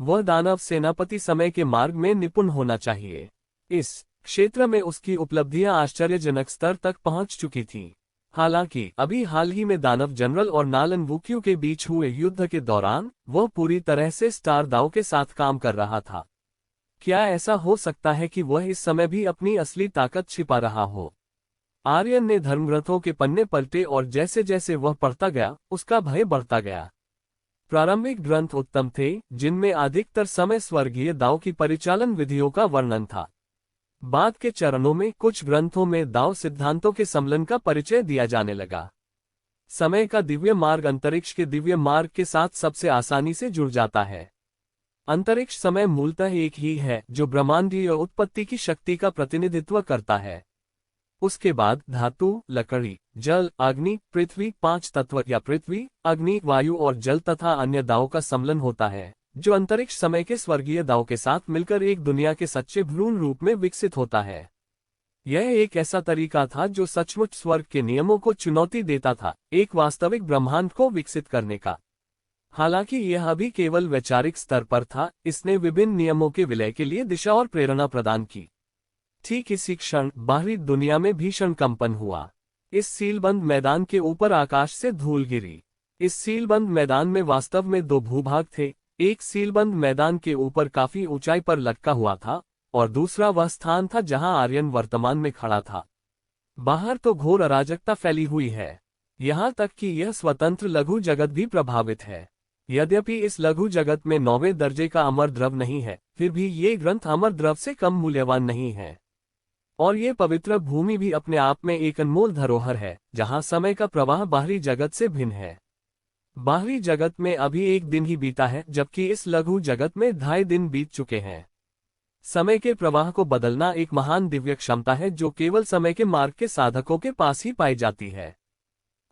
Speaker 1: वह दानव सेनापति समय के मार्ग में निपुण होना चाहिए। इस क्षेत्र में उसकी उपलब्धियां आश्चर्यजनक स्तर तक पहुंच चुकी थीं। हालांकि अभी हाल ही में दानव जनरल और नालन वुक्यू के बीच हुए युद्ध के दौरान वह पूरी तरह से स्टार दाव के साथ काम कर रहा था। क्या ऐसा हो सकता है कि वह इस समय भी अपनी असली ताकत छिपा रहा हो? आर्यन ने धर्मग्रंथों के पन्ने पलटे और जैसे जैसे वह पढ़ता गया, उसका भय बढ़ता गया। प्रारंभिक ग्रंथ उत्तम थे, जिनमें अधिकतर समय स्वर्गीय दाव की परिचालन विधियों का वर्णन था। बाद के चरणों में कुछ ग्रंथों में दाव सिद्धांतों के सम्मिलन का परिचय दिया जाने लगा। समय का दिव्य मार्ग अंतरिक्ष के दिव्य मार्ग के साथ सबसे आसानी से जुड़ जाता है। अंतरिक्ष समय मूलतः एक ही है, जो ब्रह्मांडीय उत्पत्ति की शक्ति का प्रतिनिधित्व करता है। उसके बाद धातु, लकड़ी, जल, अग्नि, पृथ्वी, 5 तत्व या पृथ्वी, अग्नि, वायु और जल तथा अन्य दावों का सम्मिलन होता है, जो अंतरिक्ष समय के स्वर्गीय दाव के साथ मिलकर एक दुनिया के सच्चे भ्रूण रूप में विकसित होता है। यह एक ऐसा तरीका था जो सचमुच स्वर्ग के नियमों को चुनौती देता था, एक वास्तविक ब्रह्मांड को विकसित करने का। हालांकि यह अभी केवल वैचारिक स्तर पर था, इसने विभिन्न नियमों के विलय के लिए दिशा और प्रेरणा प्रदान की। ठीक इसी क्षण बाहरी दुनिया में भीषण कंपन हुआ। इस सीलबंद मैदान के ऊपर आकाश से धूल गिरी। इस सीलबंद मैदान में वास्तव में 2 भूभाग थे। एक सीलबंद मैदान के ऊपर काफी ऊंचाई पर लटका हुआ था और दूसरा वह स्थान था जहां आर्यन वर्तमान में खड़ा था। बाहर तो घोर अराजकता फैली हुई है, यहां तक कि यह स्वतंत्र लघु जगत भी प्रभावित है। यद्यपि इस लघु जगत में 9वें दर्जे का अमर द्रव नहीं है, फिर भी ये ग्रंथ अमर द्रव से कम मूल्यवान नहीं है। और ये पवित्र भूमि भी अपने आप में एक अनमोल धरोहर है, जहां समय का प्रवाह बाहरी जगत से भिन्न है। बाहरी जगत में अभी 1 दिन ही बीता है, जबकि इस लघु जगत में 2.5 दिन बीत चुके हैं। समय के प्रवाह को बदलना एक महान दिव्य क्षमता है, जो केवल समय के मार्ग के साधकों के पास ही पाई जाती है।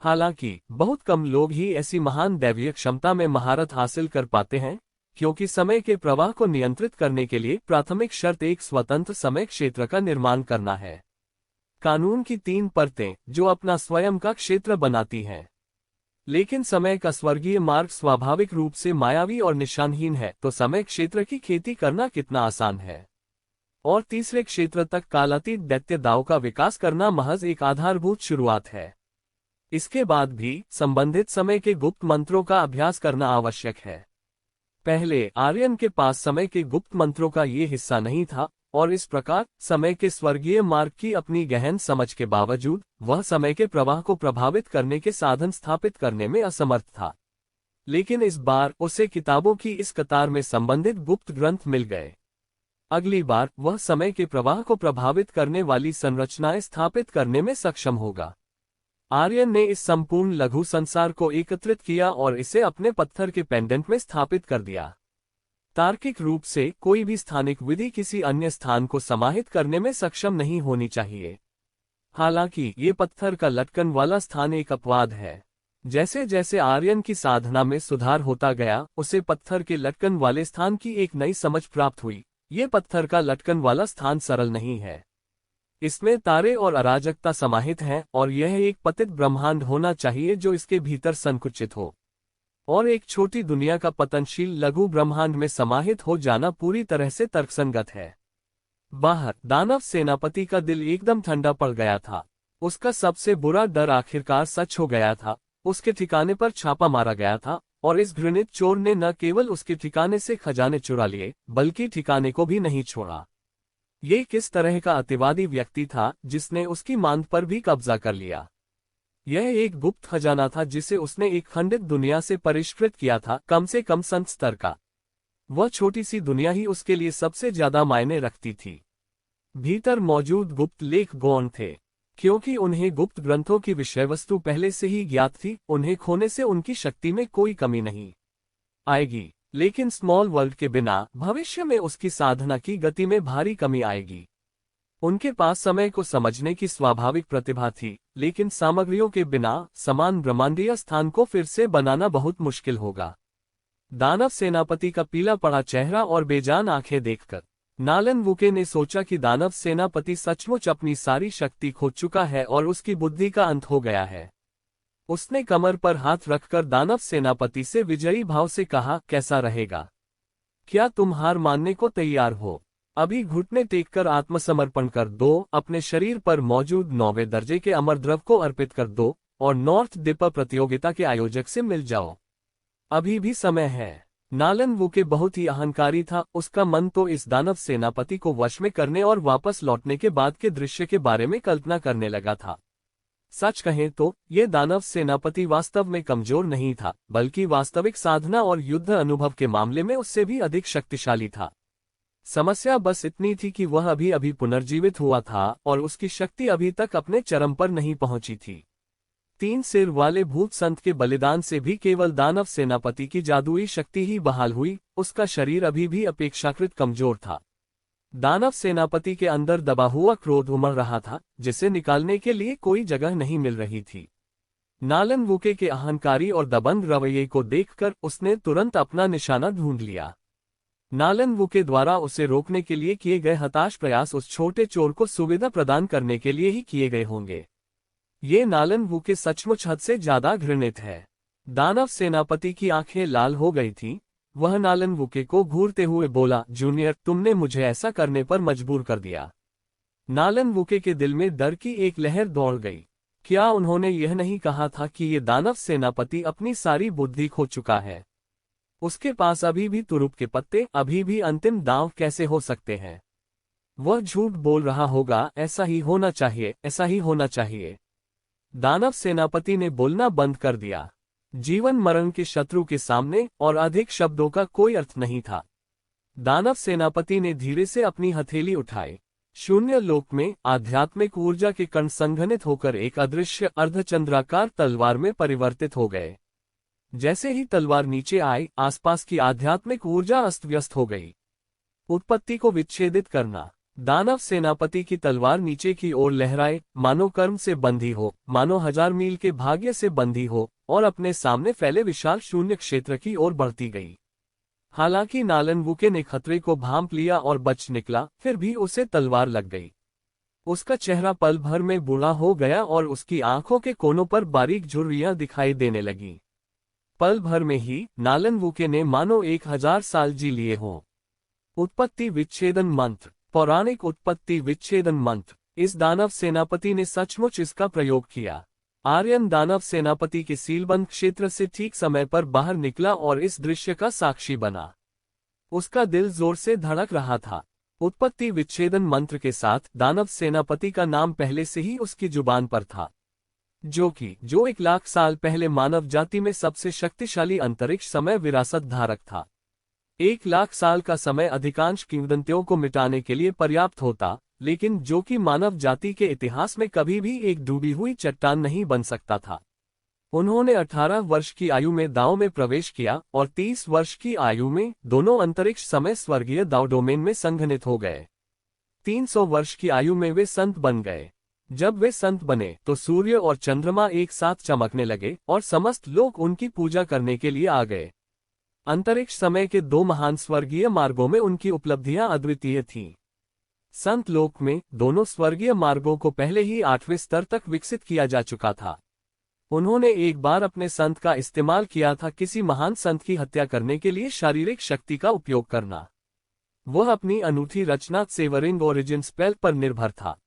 Speaker 1: हालांकि बहुत कम लोग ही ऐसी महान दैवीय क्षमता में महारत हासिल कर पाते हैं, क्योंकि समय के प्रवाह को नियंत्रित करने के लिए प्राथमिक शर्त एक स्वतंत्र समय क्षेत्र का निर्माण करना है। कानून की 3 परतें जो अपना स्वयं का क्षेत्र बनाती हैं। लेकिन समय का स्वर्गीय मार्ग स्वाभाविक रूप से मायावी और निशानहीन है, तो समय क्षेत्र की खेती करना कितना आसान है। और तीसरे क्षेत्र तक कालातीत दैत्य दाव का विकास करना महज एक आधारभूत शुरुआत है। इसके बाद भी संबंधित समय के गुप्त मंत्रों का अभ्यास करना आवश्यक है। पहले आर्यन के पास समय के गुप्त मंत्रों का ये हिस्सा नहीं था, और इस प्रकार समय के स्वर्गीय मार्ग की अपनी गहन समझ के बावजूद वह समय के प्रवाह को प्रभावित करने के साधन स्थापित करने में असमर्थ था। लेकिन इस बार उसे किताबों की इस कतार में संबंधित गुप्त ग्रंथ मिल गए। अगली बार वह समय के प्रवाह को प्रभावित करने वाली संरचनाएं स्थापित करने में सक्षम होगा। आर्यन ने इस संपूर्ण लघु संसार को एकत्रित किया और इसे अपने पत्थर के पेंडेंट में स्थापित कर दिया। तार्किक रूप से कोई भी स्थानिक विधि किसी अन्य स्थान को समाहित करने में सक्षम नहीं होनी चाहिए। हालांकि ये पत्थर का लटकन वाला स्थान एक अपवाद है। जैसे जैसे आर्यन की साधना में सुधार होता गया, उसे पत्थर के लटकन वाले स्थान की एक नई समझ प्राप्त हुई। ये पत्थर का लटकन वाला स्थान सरल नहीं है। इसमें तारे और अराजकता समाहित हैं, और यह एक पतित ब्रह्मांड होना चाहिए जो इसके भीतर संकुचित हो। और एक छोटी दुनिया का पतनशील लघु ब्रह्मांड में समाहित हो जाना पूरी तरह से तर्कसंगत है। बाहर दानव सेनापति का दिल एकदम ठंडा पड़ गया था। उसका सबसे बुरा डर आखिरकार सच हो गया था। उसके ठिकाने पर छापा मारा गया था, और इस घृणित चोर ने न केवल उसके ठिकाने से खजाने चुरा लिए, बल्कि ठिकाने को भी नहीं छोड़ा। ये किस तरह का अतिवादी व्यक्ति था जिसने उसकी मांद पर भी कब्जा कर लिया। यह एक गुप्त खजाना था जिसे उसने एक खंडित दुनिया से परिष्कृत किया था, कम से कम संत स्तर का। वह छोटी सी दुनिया ही उसके लिए सबसे ज्यादा मायने रखती थी। भीतर मौजूद गुप्त लेख गौण थे, क्योंकि उन्हें गुप्त ग्रंथों की विषय वस्तु पहले से ही ज्ञात थी। उन्हें खोने से उनकी शक्ति में कोई कमी नहीं आएगी, लेकिन स्मॉल वर्ल्ड के बिना भविष्य में उसकी साधना की गति में भारी कमी आएगी। उनके पास समय को समझने की स्वाभाविक प्रतिभा थी, लेकिन सामग्रियों के बिना समान ब्रह्मांडीय स्थान को फिर से बनाना बहुत मुश्किल होगा। दानव सेनापति का पीला पड़ा चेहरा और बेजान आंखें देखकर नालन वुके ने सोचा कि दानव सेनापति सचमुच अपनी सारी शक्ति खो चुका है और उसकी बुद्धि का अंत हो गया है। उसने कमर पर हाथ रखकर दानव सेनापति से विजयी भाव से कहा, कैसा रहेगा? क्या तुम हार मानने को तैयार हो? अभी घुटने टेककर आत्मसमर्पण कर दो, अपने शरीर पर मौजूद 9वें दर्जे के अमर द्रव को अर्पित कर दो और नॉर्थ दिपा प्रतियोगिता के आयोजक से मिल जाओ। अभी भी समय है। नालन वुके बहुत ही अहंकारी था, उसका मन तो इस दानव सेनापति को वश में करने और वापस लौटने के बाद के दृश्य के बारे में कल्पना करने लगा था। सच कहें तो ये दानव सेनापति वास्तव में कमजोर नहीं था, बल्कि वास्तविक साधना और युद्ध अनुभव के मामले में उससे भी अधिक शक्तिशाली था। समस्या बस इतनी थी कि वह अभी अभी पुनर्जीवित हुआ था और उसकी शक्ति अभी तक अपने चरम पर नहीं पहुंची थी। 3 सिर वाले भूत संत के बलिदान से भी केवल दानव सेनापति की जादुई शक्ति ही बहाल हुई, उसका शरीर अभी भी अपेक्षाकृत कमजोर था। दानव सेनापति के अंदर दबा हुआ क्रोध उमड़ रहा था, जिसे निकालने के लिए कोई जगह नहीं मिल रही थी। नालन वुके के अहंकारी और दबंग रवैये को देखकर उसने तुरंत अपना निशाना ढूंढ लिया। नालन वुके द्वारा उसे रोकने के लिए किए गए हताश प्रयास उस छोटे चोर को सुविधा प्रदान करने के लिए ही किए गए होंगे। ये नालन वुके सचमुच हद से ज्यादा घृणित है। दानव सेनापति की आंखें लाल हो गई थीं। वह नालन वुके को घूरते हुए बोला, जूनियर, तुमने मुझे ऐसा करने पर मजबूर कर दिया। नालन वुके के दिल में डर की एक लहर दौड़ गई। क्या उन्होंने यह नहीं कहा था कि ये दानव सेनापति अपनी सारी बुद्धि खो चुका है? उसके पास अभी भी तुरुप के पत्ते, अभी भी अंतिम दांव कैसे हो सकते हैं? वह झूठ बोल रहा होगा, ऐसा ही होना चाहिए, ऐसा ही होना चाहिए। दानव सेनापति ने बोलना बंद कर दिया। जीवन मरण के शत्रु के सामने और अधिक शब्दों का कोई अर्थ नहीं था। दानव सेनापति ने धीरे से अपनी हथेली उठाई। शून्य लोक में आध्यात्मिक ऊर्जा के कण संघनित होकर एक अदृश्य अर्धचंद्राकार तलवार में परिवर्तित हो गए। जैसे ही तलवार नीचे आई, आसपास की आध्यात्मिक ऊर्जा अस्त व्यस्त हो गई। उत्पत्ति को विच्छेदित करना। दानव सेनापति की तलवार नीचे की ओर लहराए, मानो कर्म से बंधी हो, मानो 1000 मील के भाग्य से बंधी हो, और अपने सामने फैले विशाल शून्य क्षेत्र की ओर बढ़ती गई। हालांकि नालन वुके ने खतरे को भांप लिया और बच निकला, फिर भी उसे तलवार लग गई। उसका चेहरा पल भर में बूढ़ा हो गया और उसकी आंखों के कोनों पर बारीक झुर्रियां दिखाई देने लगीं। पल भर में ही नालन वुके ने मानो 1000 साल जी लिए हों। उत्पत्ति विच्छेदन मंत्र। पौराणिक उत्पत्ति विच्छेदन मंत्र। इस दानव सेनापति ने सचमुच इसका प्रयोग किया। आर्यन दानव सेनापति के सीलबंद क्षेत्र से ठीक समय पर बाहर निकला और इस दृश्य का साक्षी बना। उसका दिल जोर से धड़क रहा था। उत्पत्ति विच्छेदन मंत्र के साथ दानव सेनापति का नाम पहले से ही उसकी जुबान पर था, जो 1 लाख साल पहले मानव जाति में सबसे शक्तिशाली अंतरिक्ष समय विरासत धारक था। 1 लाख साल का समय अधिकांश किंवदंतियों को मिटाने के लिए पर्याप्त होता, लेकिन जो कि मानव जाति के इतिहास में कभी भी एक डूबी हुई चट्टान नहीं बन सकता था। उन्होंने 18 वर्ष की आयु में दाव में प्रवेश किया और 30 वर्ष की आयु में दोनों अंतरिक्ष समय स्वर्गीय दाव डोमेन में संघनित हो गए। 300 वर्ष की आयु में वे संत बन गए। जब वे संत बने तो सूर्य और चंद्रमा एक साथ चमकने लगे और समस्त लोग उनकी पूजा करने के लिए आ गए। अंतरिक्ष समय के 2 महान स्वर्गीय मार्गों में उनकी उपलब्धियां अद्वितीय थीं। संत लोक में दोनों स्वर्गीय मार्गों को पहले ही 8वें स्तर तक विकसित किया जा चुका था। उन्होंने एक बार अपने संत का इस्तेमाल किया था किसी महान संत की हत्या करने के लिए शारीरिक शक्ति का उपयोग करना। वह अपनी अनूठी रचना सेवरिंग ओरिजिन स्पेल पर निर्भर था।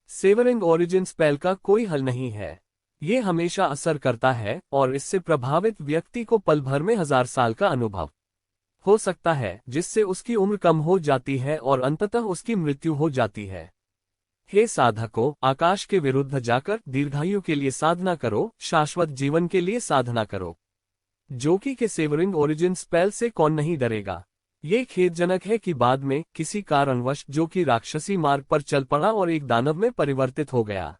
Speaker 1: सेवरिंग ओरिजिन स्पेल का कोई हल नहीं है। ये हमेशा असर करता है और इससे प्रभावित व्यक्ति को पल भर में 1000 साल का अनुभव हो सकता है, जिससे उसकी उम्र कम हो जाती है और अंततः उसकी मृत्यु हो जाती है। हे साधकों, आकाश के विरुद्ध जाकर दीर्घायु के लिए साधना करो, शाश्वत जीवन के लिए साधना करो। जोकी के सेवरिंग ओरिजिन स्पेल से कौन नहीं डरेगा? ये खेदजनक है कि बाद में किसी कारणवश जोकी राक्षसी मार्ग पर चल पड़ा और एक दानव में परिवर्तित हो गया।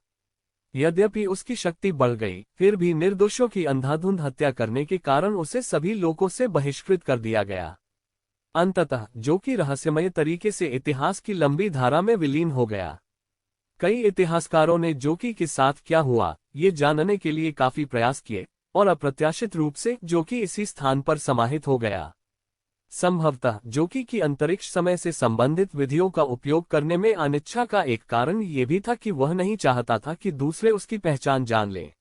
Speaker 1: यद्यपि उसकी शक्ति बढ़ गई, फिर भी निर्दोषों की अंधाधुंध हत्या करने के कारण उसे सभी लोगों से बहिष्कृत कर दिया गया। अंततः जोकी रहस्यमय तरीके से इतिहास की लंबी धारा में विलीन हो गया। कई इतिहासकारों ने जोकी के साथ क्या हुआ ये जानने के लिए काफी प्रयास किए और अप्रत्याशित रूप से जोकी इसी स्थान पर समाहित हो गया। संभवतः जोकी की अंतरिक्ष समय से संबंधित विधियों का उपयोग करने में अनिच्छा का एक कारण ये भी था कि वह नहीं चाहता था कि दूसरे उसकी पहचान जान लें।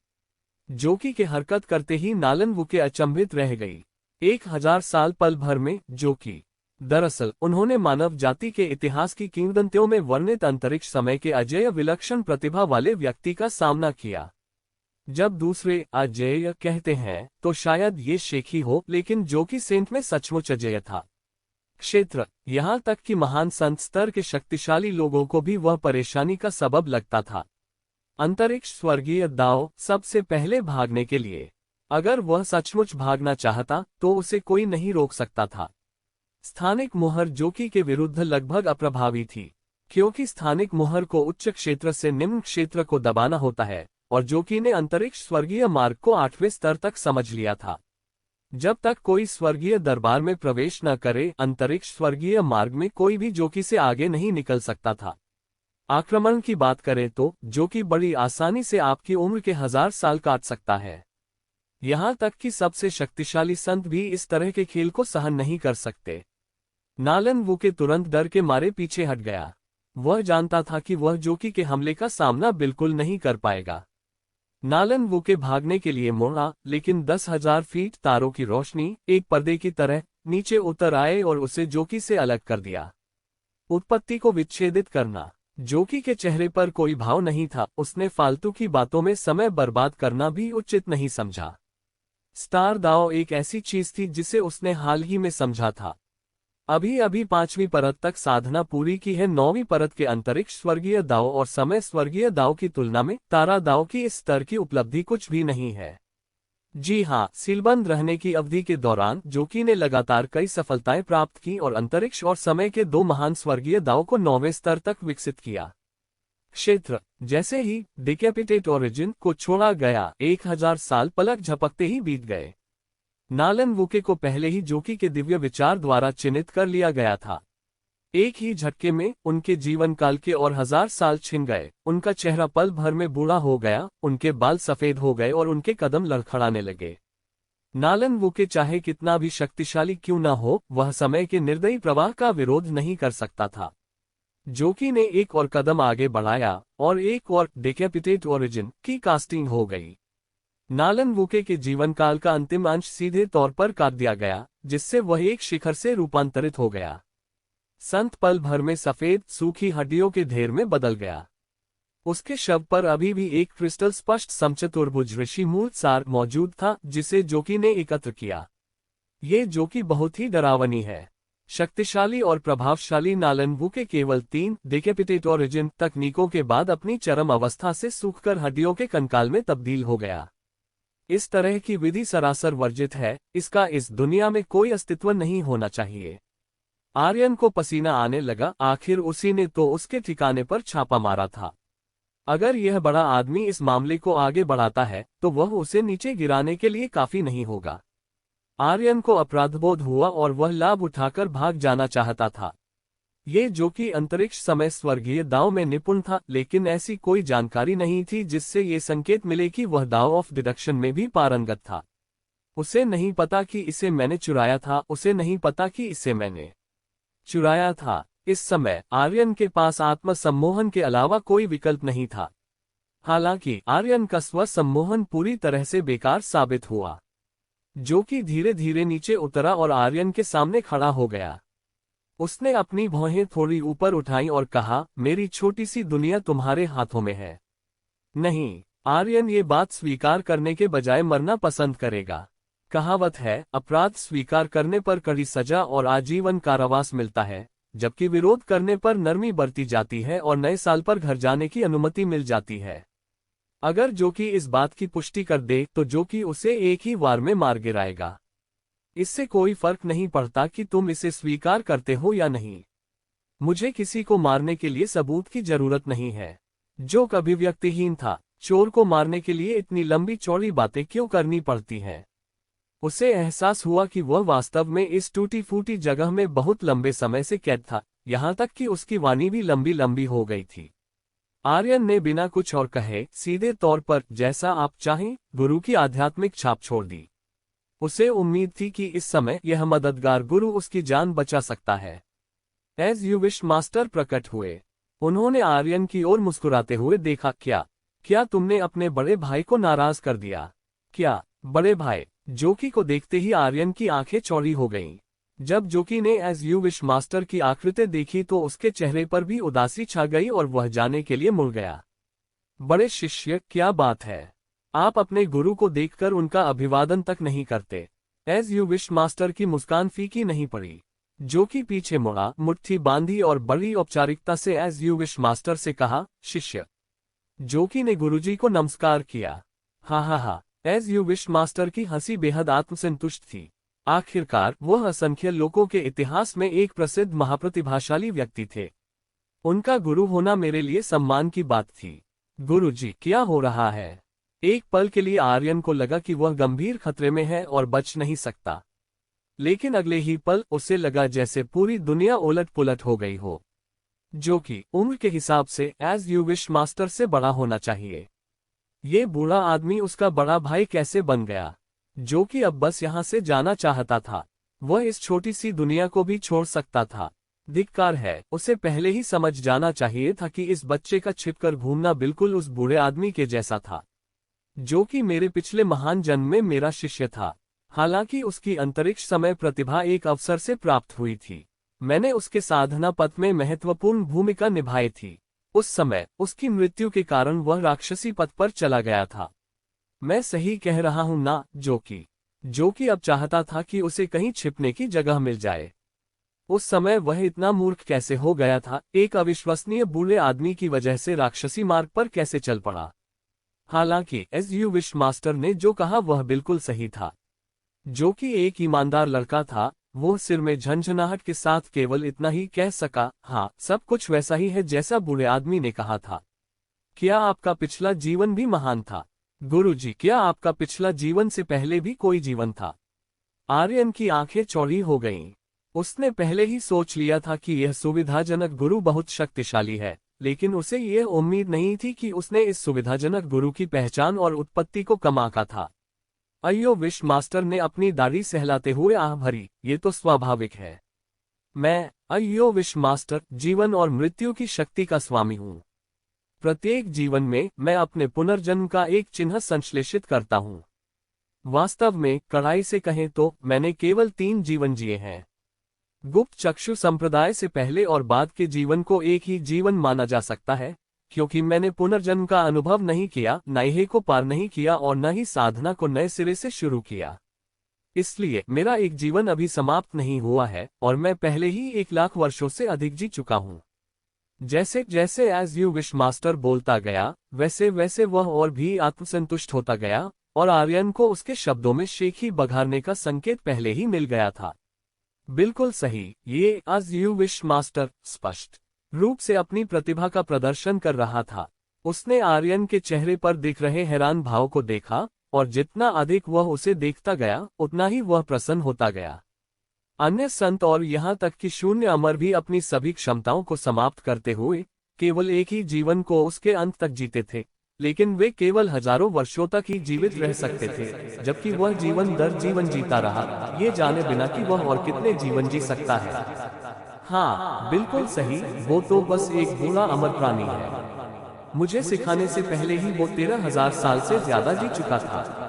Speaker 1: जोकी के हरकत करते ही नालन वुके अचंभित रह गई। 1000 साल पल भर में जोकी। दरअसल उन्होंने मानव जाति के इतिहास की किंवदंतियों में वर्णित अंतरिक्ष समय के अजेय विलक्षण प्रतिभा वाले व्यक्ति का सामना किया। जब दूसरे अजेय कहते हैं तो शायद ये शेखी हो, लेकिन जोकी सेंट में सचमुच अजेय था। क्षेत्र, यहाँ तक कि महान संत स्तर के शक्तिशाली लोगों को भी वह परेशानी का सबब लगता था। अंतरिक्ष स्वर्गीय दाओ सबसे पहले भागने के लिए। अगर वह सचमुच भागना चाहता तो उसे कोई नहीं रोक सकता था। स्थानिक मुहर जोकी के विरुद्ध लगभग अप्रभावी थी, क्योंकि स्थानिक मुहर को उच्च क्षेत्र से निम्न क्षेत्र को दबाना होता है, और जोकी ने अंतरिक्ष स्वर्गीय मार्ग को 8वें स्तर तक समझ लिया था। जब तक कोई स्वर्गीय दरबार में प्रवेश न करे, अंतरिक्ष स्वर्गीय मार्ग में कोई भी जोकी से आगे नहीं निकल सकता था। आक्रमण की बात करें तो जोकी बड़ी आसानी से आपकी उम्र के 1000 साल काट सकता है। यहाँ तक कि सबसे शक्तिशाली संत भी इस तरह के खेल को सहन नहीं कर सकते। नालन वुके तुरंत डर के मारे पीछे हट गया। वह जानता था कि वह जोकी के हमले का सामना बिल्कुल नहीं कर पाएगा। नालन वुके भागने के लिए मुड़ा, लेकिन 10,000 फीट तारों की रोशनी एक पर्दे की तरह नीचे उतर आए और उसे जोकी से अलग कर दिया। उत्पत्ति को विच्छेदित करना। जोकी के चेहरे पर कोई भाव नहीं था। उसने फालतू की बातों में समय बर्बाद करना भी उचित नहीं समझा। स्टार दाओ एक ऐसी चीज थी जिसे उसने हाल ही में समझा था। अभी अभी 5वीं परत तक साधना पूरी की है। 9वीं परत के अंतरिक्ष स्वर्गीय दाओ और समय स्वर्गीय दाओ की तुलना में तारा दाओ की इस स्तर की उपलब्धि कुछ भी नहीं है। जी हाँ, सीलबंद रहने की अवधि के दौरान जोकी ने लगातार कई सफलताएं प्राप्त की और अंतरिक्ष और समय के 2 महान स्वर्गीय दाओ को 9वें स्तर तक विकसित किया। क्षेत्र, जैसे ही डिकैपिटेट ओरिजिन को छोड़ा गया, 1000 साल पलक झपकते ही बीत गए। नालन वुके को पहले ही जोकी के दिव्य विचार द्वारा चिन्हित कर लिया गया था। एक ही झटके में उनके जीवन काल के और 1000 साल छिन गए। उनका चेहरा पल भर में बूढ़ा हो गया, उनके बाल सफेद हो गए और उनके कदम लड़खड़ाने लगे। नालन वुके चाहे कितना भी शक्तिशाली क्यों न हो, वह समय के निर्दयी प्रवाह का विरोध नहीं कर सकता था। जोकी ने एक और कदम आगे बढ़ाया और एक और डिकैपिटेट ओरिजिन की कास्टिंग हो गई। नालन वुके के जीवन काल का अंतिम अंश सीधे तौर पर काट दिया गया, जिससे वह एक शिखर से रूपांतरित हो गया। संत पल भर में सफेद सूखी हड्डियों के ढेर में बदल गया। उसके शव पर अभी भी एक क्रिस्टल स्पष्ट समचतुर्भुज ऋषि मूर्त सार मौजूद था, जिसे जोकी ने एकत्र किया। ये जोकी बहुत ही डरावनी है। शक्तिशाली और प्रभावशाली नालन वुके केवल 3 डिकैपिटेट ओरिजिन तकनीकों के बाद अपनी चरम अवस्था से सूखकर हड्डियों के कंकाल में तब्दील हो गया। इस तरह की विधि सरासर वर्जित है। इसका इस दुनिया में कोई अस्तित्व नहीं होना चाहिए। आर्यन को पसीना आने लगा। आखिर उसी ने तो उसके ठिकाने पर छापा मारा था। अगर यह बड़ा आदमी इस मामले को आगे बढ़ाता है तो वह उसे नीचे गिराने के लिए काफी नहीं होगा। आर्यन को अपराधबोध हुआ और वह लाभ उठाकर भाग जाना चाहता था। ये जोकी अंतरिक्ष समय स्वर्गीय दाव में निपुण था, लेकिन ऐसी कोई जानकारी नहीं थी जिससे ये संकेत मिले कि वह दाव ऑफ डिडक्शन में भी पारंगत था। उसे नहीं पता कि इसे मैंने चुराया था, उसे नहीं पता कि इसे मैंने चुराया था। इस समय आर्यन के पास आत्मसम्मोहन के अलावा कोई विकल्प नहीं था। हालांकि आर्यन का स्व सम्मोहन पूरी तरह से बेकार साबित हुआ। जोकी धीरे धीरे नीचे उतरा और आर्यन के सामने खड़ा हो गया। उसने अपनी भौहें थोड़ी ऊपर उठाई और कहा, मेरी छोटी सी दुनिया तुम्हारे हाथों में है। नहीं, आर्यन ये बात स्वीकार करने के बजाय मरना पसंद करेगा। कहावत है, अपराध स्वीकार करने पर कड़ी सजा और आजीवन कारावास मिलता है, जबकि विरोध करने पर नरमी बरती जाती है और नए साल पर घर जाने की अनुमति मिल जाती है। अगर जोकी इस बात की पुष्टि कर दे तो जोकी उसे एक ही वार में मार गिराएगा। इससे कोई फर्क नहीं पड़ता कि तुम इसे स्वीकार करते हो या नहीं। मुझे किसी को मारने के लिए सबूत की जरूरत नहीं है। जो कभी व्यक्तिहीन था, चोर को मारने के लिए इतनी लंबी चौड़ी बातें क्यों करनी पड़ती हैं? उसे एहसास हुआ कि वह वास्तव में इस टूटी फूटी जगह में बहुत लंबे समय से कैद था, यहाँ तक कि उसकी वाणी भी लंबी लंबी हो गई थी। आर्यन ने बिना कुछ और कहे सीधे तौर पर जैसा आप चाहें गुरु की आध्यात्मिक छाप छोड़ दी। उसे उम्मीद थी कि इस समय यह मददगार गुरु उसकी जान बचा सकता है। एज यू विश मास्टर प्रकट हुए। उन्होंने आर्यन की ओर मुस्कुराते हुए देखा। क्या तुमने अपने बड़े भाई को नाराज कर दिया? क्या बड़े भाई? जोकी को देखते ही आर्यन की आंखें चौड़ी हो गईं। जब जोकी ने एज यू विश मास्टर की आकृति देखी तो उसके चेहरे पर भी उदासी छा गई और वह जाने के लिए मुड़ गया। बड़े शिष्य, क्या बात है? आप अपने गुरु को देखकर उनका अभिवादन तक नहीं करते। एज यू विश मास्टर की मुस्कान फीकी नहीं पड़ी। जोकी पीछे मुड़ा, मुट्ठी बांधी और बड़ी औपचारिकता से एज यू विश मास्टर से कहा, शिष्य। जोकी ने गुरुजी को नमस्कार किया। हा, एज यू विश मास्टर की हंसी बेहद आत्मसंतुष्ट थी। आखिरकार वह असंख्य लोगों के इतिहास में एक प्रसिद्ध महाप्रतिभाशाली व्यक्ति थे। उनका गुरु होना मेरे लिए सम्मान की बात थी। गुरुजी, क्या हो रहा है? एक पल के लिए आर्यन को लगा कि वह गंभीर खतरे में है और बच नहीं सकता, लेकिन अगले ही पल उसे लगा जैसे पूरी दुनिया उलट पुलट हो गई हो। जो कि उम्र के हिसाब से एज यू विश मास्टर से बड़ा होना चाहिए। ये बूढ़ा आदमी उसका बड़ा भाई कैसे बन गया? जो कि अब बस यहां से जाना चाहता था। वह इस छोटी सी दुनिया को भी छोड़ सकता था। धिक्कार है, उसे पहले ही समझ जाना चाहिए था कि इस बच्चे का छिपकर घूमना बिल्कुल उस बूढ़े आदमी के जैसा था, जो कि मेरे पिछले महान जन्म में मेरा शिष्य था। हालांकि उसकी अंतरिक्ष समय प्रतिभा एक अवसर से प्राप्त हुई थी। मैंने उसके साधना पथ में महत्वपूर्ण भूमिका निभाई थी। उस समय उसकी मृत्यु के कारण वह राक्षसी पथ पर चला गया था। मैं सही कह रहा हूं ना, जो कि अब चाहता था कि उसे कहीं छिपने की जगह मिल जाए। उस समय वह इतना मूर्ख कैसे हो गया था? एक अविश्वसनीय बूढ़े आदमी की वजह से राक्षसी मार्ग पर कैसे चल पड़ा? हालांकि एज यू विश मास्टर ने जो कहा वह बिल्कुल सही था। जो कि एक ईमानदार लड़का था, वो सिर में झंझनाहट के साथ केवल इतना ही कह सका, हाँ, सब कुछ वैसा ही है जैसा बूढ़े आदमी ने कहा था। क्या आपका पिछला जीवन भी महान था? गुरुजी, क्या आपका पिछला जीवन से पहले भी कोई जीवन था? आर्यन की आंखें चौड़ी हो गईं। उसने पहले ही सोच लिया था कि यह सुविधाजनक गुरु बहुत शक्तिशाली है, लेकिन उसे यह उम्मीद नहीं थी कि उसने इस सुविधाजनक गुरु की पहचान और उत्पत्ति को कम आंका था। अय्यो विश मास्टर ने अपनी दाढ़ी सहलाते हुए आह भरी, ये तो स्वाभाविक है। मैं, अय्यो विश मास्टर, जीवन और मृत्यु की शक्ति का स्वामी हूँ। प्रत्येक जीवन में मैं अपने पुनर्जन्म का एक चिन्ह संश्लेषित करता हूँ। वास्तव में कड़ाई से कहें तो मैंने केवल 3 जीवन जिए हैं। गुप्त चक्षु संप्रदाय से पहले और बाद के जीवन को एक ही जीवन माना जा सकता है, क्योंकि मैंने पुनर्जन्म का अनुभव नहीं किया, नए को पार नहीं किया और न ही साधना को नए सिरे से शुरू किया। इसलिए मेरा एक जीवन अभी समाप्त नहीं हुआ है और मैं पहले ही 1 लाख वर्षों से अधिक जी चुका हूँ। जैसे जैसे एज यू विश मास्टर बोलता गया, वैसे वैसे वह और भी आत्मसंतुष्ट होता गया और आर्यन को उसके शब्दों में शेखी बघारने का संकेत पहले ही मिल गया था। बिल्कुल सही, ये एज यू विश मास्टर स्पष्ट रूप से अपनी प्रतिभा का प्रदर्शन कर रहा था। उसने आर्यन के चेहरे पर दिख रहे हैरान भाव को देखा और जितना अधिक वह उसे देखता गया उतना ही वह प्रसन्न होता गया। अन्य संत और यहाँ तक कि शून्य अमर भी अपनी सभी क्षमताओं को समाप्त करते हुए केवल एक ही जीवन को उसके अंत तक जीते थे, लेकिन वे केवल हजारों वर्षों तक ही जीवित रह सकते थे, जबकि वह जीवन दर जीवन जीता रहा, ये जाने बिना कि वह और कितने जीवन जी सकता है। हाँ, बिल्कुल सही, वो तो बस एक बूढ़ा अमर प्राणी है। मुझे सिखाने से पहले ही वो 13,000 साल से ज्यादा जी चुका था।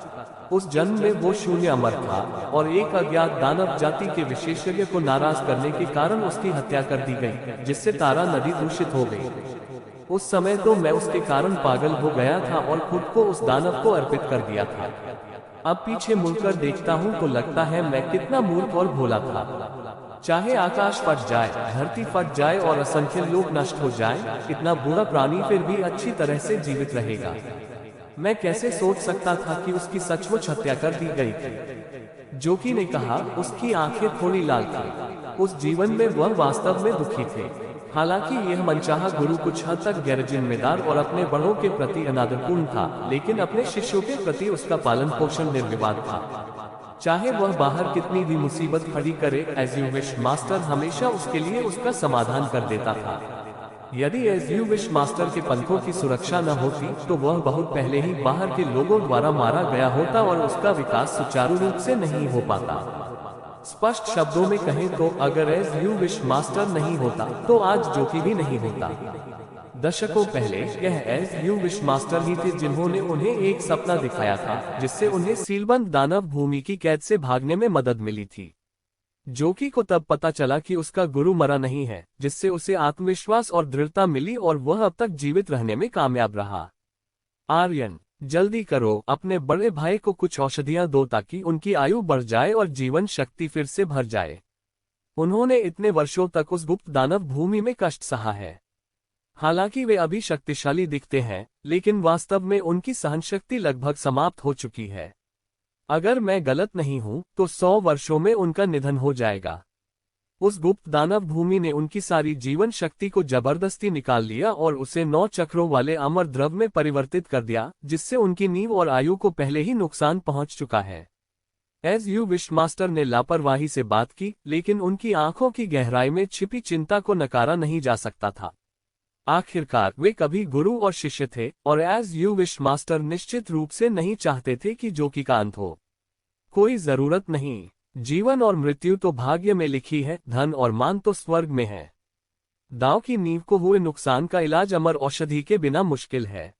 Speaker 1: उस जन्म में वो शून्य अमर था और एक अज्ञात दानव जाति के विशेषज्ञ को नाराज करने के कारण उसकी हत्या कर दी गई, जिससे तारा नदी दूषित हो गई। उस समय तो मैं उसके कारण पागल हो गया था और खुद को उस दानव को अर्पित कर दिया था। अब पीछे मुड़कर देखता हूँ तो लगता है मैं कितना मूर्ख और भोला था। चाहे आकाश फट जाए, धरती फट जाए और असंख्य लोग नष्ट हो जाएं, इतना बुरा प्राणी फिर भी अच्छी तरह से जीवित रहेगा। मैं कैसे सोच सकता था कि उसकी सचमुच हत्या कर दी गई थी? जोकी ने कहा, उसकी आंखें थोड़ी लाल थी। उस जीवन में वह वास्तव में दुखी थे। हालांकि यह मनचाहा गुरु कुछ हद तक गैर जिम्मेदार और अपने बड़ों के प्रति अनादरपूर्ण था, लेकिन अपने शिष्यों के प्रति उसका पालन पोषण निर्विवाद था। चाहे वह बाहर कितनी भी मुसीबत खड़ी करे, एज यू विश मास्टर हमेशा उसके लिए उसका समाधान कर देता था। यदि एज यू विश मास्टर के पंथों की सुरक्षा न होती तो वह बहुत पहले ही बाहर के लोगों द्वारा मारा गया होता और उसका विकास सुचारू रूप से नहीं हो पाता। स्पष्ट शब्दों में कहें तो अगर एज यू विश मास्टर नहीं होता तो आज जोकी भी नहीं होता। दशकों पहले यह एस यू विशमास्टर ही थे जिन्होंने उन्हें एक सपना दिखाया था जिससे उन्हें सीलबंद दानव भूमि की कैद से भागने में मदद मिली थी। जोकी को तब पता चला कि उसका गुरु मरा नहीं है, जिससे उसे आत्मविश्वास और दृढ़ता मिली और वह अब तक जीवित रहने में कामयाब रहा। आर्यन, जल्दी करो, अपने बड़े भाई को कुछ औषधियां दो ताकि उनकी आयु बढ़ जाए और जीवन शक्ति फिर से भर जाए। उन्होंने इतने वर्षों तक उस गुप्त दानव भूमि में कष्ट सहा है। हालांकि वे अभी शक्तिशाली दिखते हैं, लेकिन वास्तव में उनकी सहनशक्ति लगभग समाप्त हो चुकी है। अगर मैं गलत नहीं हूं तो 100 वर्षों में उनका निधन हो जाएगा। उस गुप्त दानव भूमि ने उनकी सारी जीवन शक्ति को जबरदस्ती निकाल लिया और उसे 9 चक्रों वाले अमर द्रव में परिवर्तित कर दिया, जिससे उनकी नींव और आयु को पहले ही नुकसान पहुंच चुका है। एस यू विशमास्टर ने लापरवाही से बात की, लेकिन उनकी आंखों की गहराई में छिपी चिंता को नकारा नहीं जा सकता था। आखिरकार वे कभी गुरु और शिष्य थे, और एस यू विशमास्टर निश्चित रूप से नहीं चाहते थे कि जोकी का अंत हो। कोई जरूरत नहीं, जीवन और मृत्यु तो भाग्य में लिखी है, धन और मान तो स्वर्ग में है। दांव की नींव को हुए नुकसान का इलाज अमर औषधि के बिना मुश्किल है।